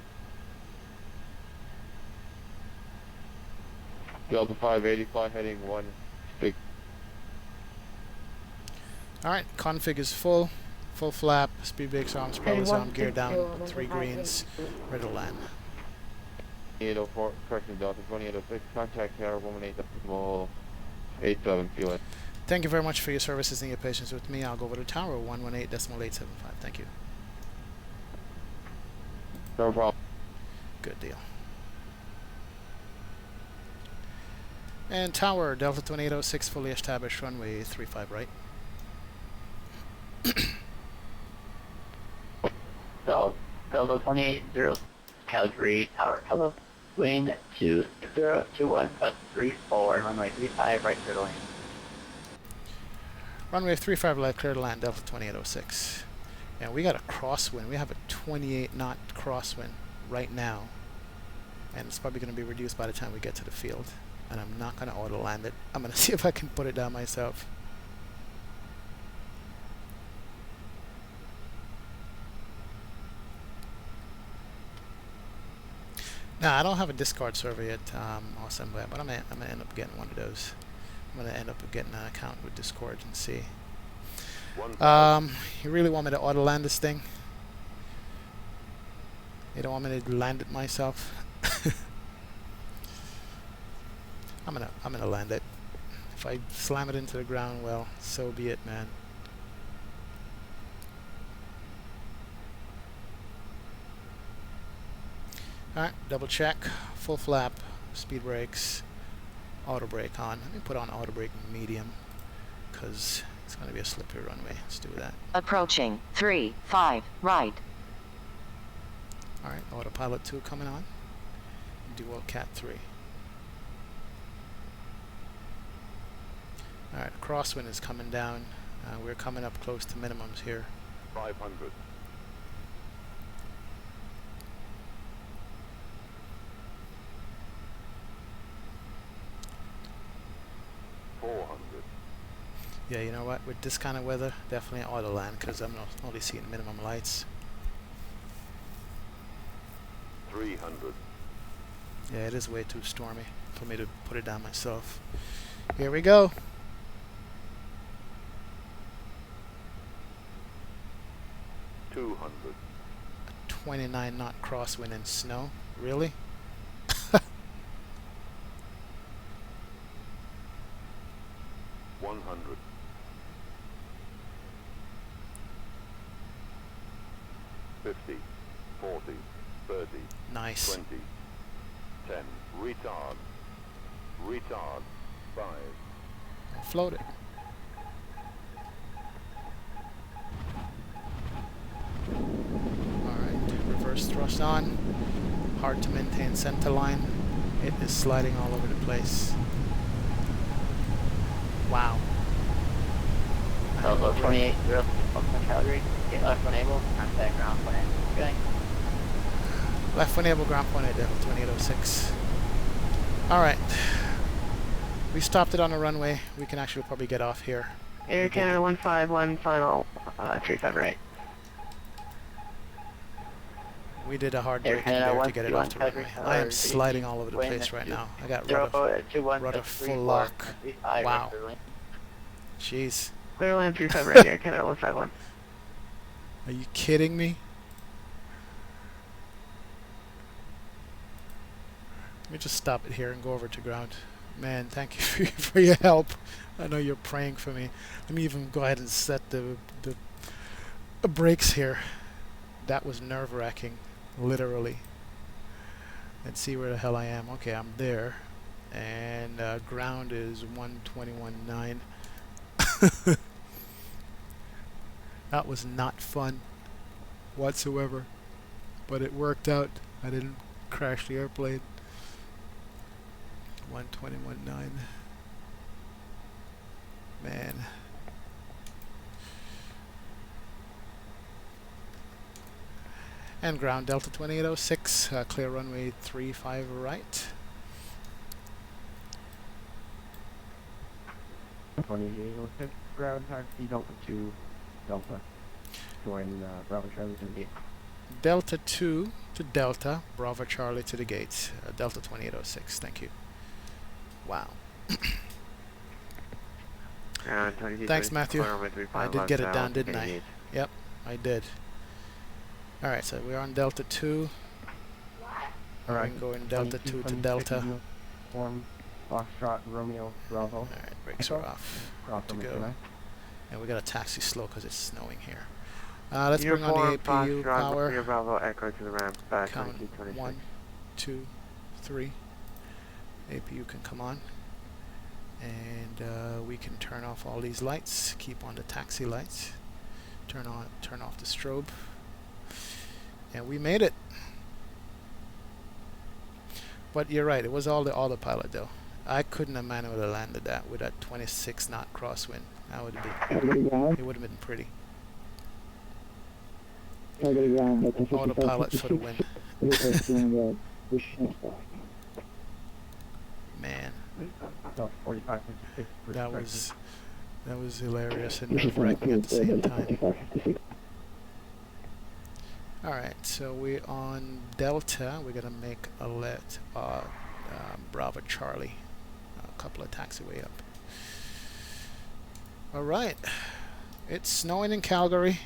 Delta 580, fly heading 16. Alright, config is full. Full flap, speed brakes arms, propellers arm, gear down, 3 greens, ready to land. 804, correction, Delta 2806, contact tower 118.87, feel it. Thank you very much for your services and your patience with me. I'll go over to tower 118.875. Thank you. No problem. Good deal. And tower, Delta 2806, fully established, runway 35 right. Delta 280, Calgary, tower, hello. Wind 2021, 34, runway 35 right, clear to land. Runway 35 right, clear to land, Delta 2806. And we got a crosswind. We have a 28 knot crosswind right now. And it's probably going to be reduced by the time we get to the field. And I'm not going to auto land it. I'm going to see if I can put it down myself. Nah, I don't have a Discord server yet, awesome, but I'm gonna end up getting one of those. I'm gonna end up getting an account with Discord and see. You really want me to auto land this thing? You don't want me to land it myself? I'm gonna land it. If I slam it into the ground, well, so be it, man. Alright, double check, full flap, speed brakes, auto brake on. Let me put on auto brake medium, because it's going to be a slippery runway. Let's do that. Approaching 3-5 right. Alright, autopilot 2 coming on. Dual cat 3. Alright, crosswind is coming down. We're coming up close to minimums here. 500. 400. Yeah, you know what? With this kind of weather, definitely auto land, because I'm not only seeing minimum lights. 300. Yeah, it is way too stormy for me to put it down myself. Here we go. 200. 29 knot crosswind and snow. Really? 100. 50. 40. 30. Nice. 20. 10. Retard. Retard. 5. Float it. Alright, reverse thrust on. Hard to maintain center line. It is sliding all over the place. Wow. Delta 28, 0, Calgary, get left unable, contact ground plan. Okay. Left unable, ground point at Delta 2806. Alright. We stopped it on the runway. We can actually probably get off here. Air Canada 151, final 35 right. We did a hard braking there to get it off the runway. I am sliding all over the place right now. I got rudder full lock. Wow. Jeez. Clear land 35 right, Air Canada 151. Are you kidding me? Let me just stop it here and go over to ground. Man, thank you for your help. I know you're praying for me. Let me even go ahead and set the brakes here. That was nerve-wracking, literally. Let's see where the hell I am. Okay, I'm there. And ground is 121.9. That was not fun whatsoever. But it worked out. I didn't crash the airplane. 121.9. Man. And ground Delta 2806, clear runway 35 right. 2806, ground taxi Delta 2, Delta. Join Bravo Charlie to the gate. Delta 2 to Delta, Bravo Charlie to the gates. Delta 2806, thank you. Wow. Thanks, Matthew. I did get it down, didn't I? Yep, I did. Alright, so we're on Delta 2. Alright, going Delta 2 to Delta. Form Foxtrot Romeo Bravo. Alright, brakes are off. Good to go. And we got to taxi slow because it's snowing here. Let's bring on the APU power. Bravo Echo to the ramp. Count 1, 2, 3. APU can come on. And we can turn off all these lights. Keep on the taxi lights. Turn off the strobe. And we made it. But you're right, it was all the autopilot though. I couldn't have manually landed that with that 26 knot crosswind. That would have been, it would have been pretty. Autopilot for the win. Man. That was hilarious and nerve-wracking at the same time. Alright, so we're on Delta. We're going to make a Bravo Charlie. A couple of taxiway up. Alright. It's snowing in Calgary.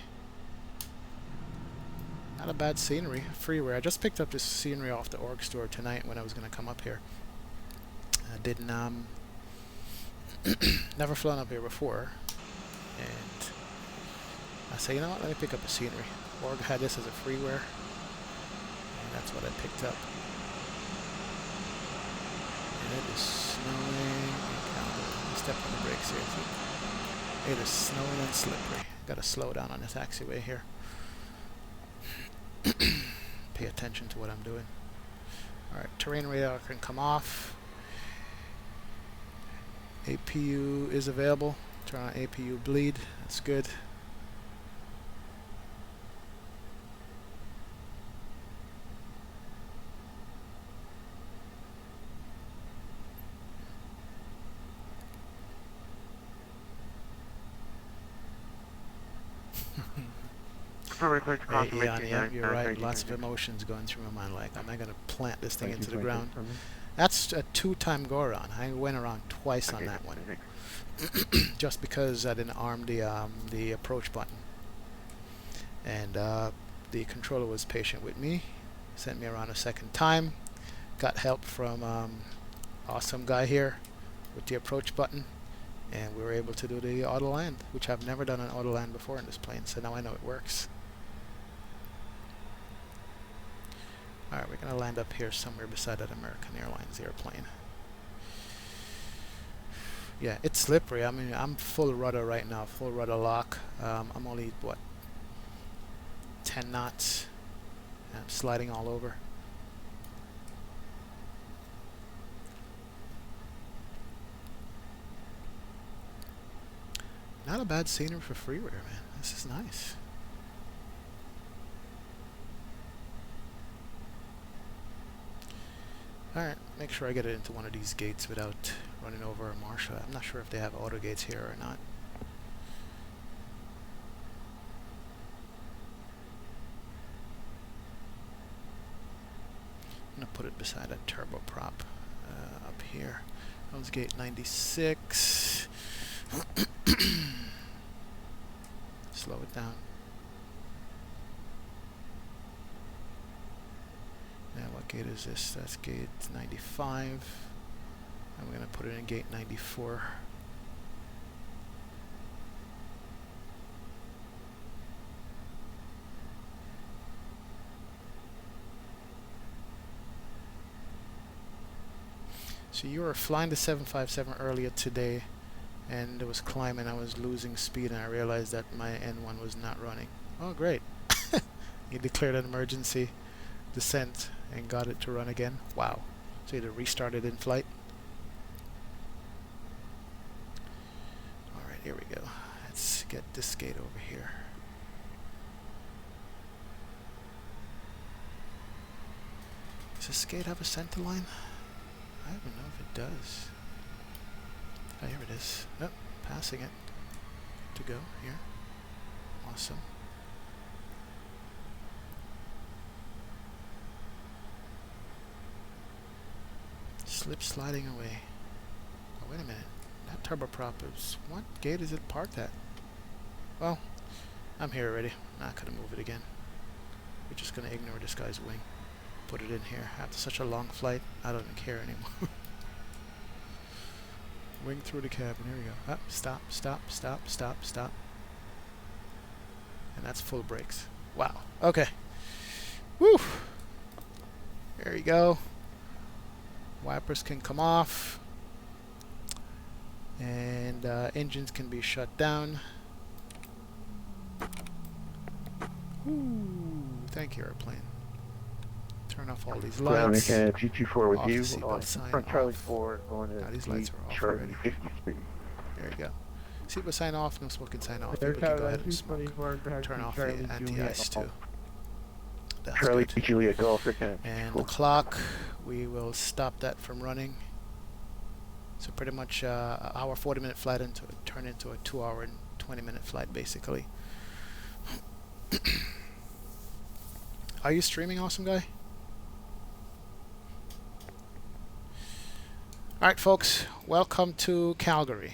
Not a bad scenery. Freeway. I just picked up this scenery off the org store tonight when I was going to come up here. I didn't never flown up here before, and I said, you know what, let me pick up a scenery. Org had this as a freeware, and that's what I picked up. And it is snowing in Calgary. Let me step on the brakes here. See? It is snowing and slippery. Gotta slow down on the taxiway here. Pay attention to what I'm doing. Alright, terrain radar can come off. APU is available. Turn on APU bleed. That's good. Yeah, you're right. Lots of emotions going through my mind. Like, am I going to plant this thing into the ground? That's a 2-time go around. I went around twice on that one, just because I didn't arm the approach button. And the controller was patient with me, sent me around a second time. Got help from awesome guy here with the approach button, and we were able to do the auto land, which I've never done an auto land before in this plane. So now I know it works. Alright, we're going to land up here somewhere beside that American Airlines airplane. Yeah, it's slippery. I mean, I'm full rudder right now, full rudder lock. I'm only, what, 10 knots. I'm sliding all over. Not a bad scenery for freeware, man. This is nice. Alright, make sure I get it into one of these gates without running over a marshal. I'm not sure if they have auto gates here or not. I'm going to put it beside a turboprop up here. That was gate 96. Slow it down. Now what gate is this? That's gate 95. I'm going to put it in gate 94. So you were flying the 757 earlier today, and it was climbing. I was losing speed, and I realized that my N1 was not running. Oh, great. You declared an emergency descent and got it to run again. Wow. So you had to restart it in flight. Alright, here we go. Let's get this gate over here. Does this gate have a center line? I don't know if it does. Oh, here it is. Nope, passing it. To go here. Awesome. Slip sliding away. Oh, wait a minute. That turboprop is... What gate is it parked at? Well, I'm here already. Not gonna move it again. We're just gonna ignore this guy's wing. Put it in here. After such a long flight, I don't care anymore. Wing through the cabin. Here we go. Up, stop, stop, stop, stop, stop. And that's full brakes. Wow. Okay. Woo! There you go. Wipers can come off. And engines can be shut down. Ooh, thank you, airplane. Turn off all these lights. G24 with off you. the seatbelt sign Front Charlie off. 4 going to Now these lights are off Charlie already. 53. There you go. Seatbelt sign off, no smoking sign off. They're People can go Charlie ahead and smoke. 224, Turn off Charlie the Juliet anti-ice too. That's Charlie good. Juliet Golf. And the clock, we will stop that from running. So pretty much our 40-minute flight turn into a 2-hour and 20-minute flight, basically. Are you streaming, awesome guy? Alright folks, welcome to Calgary.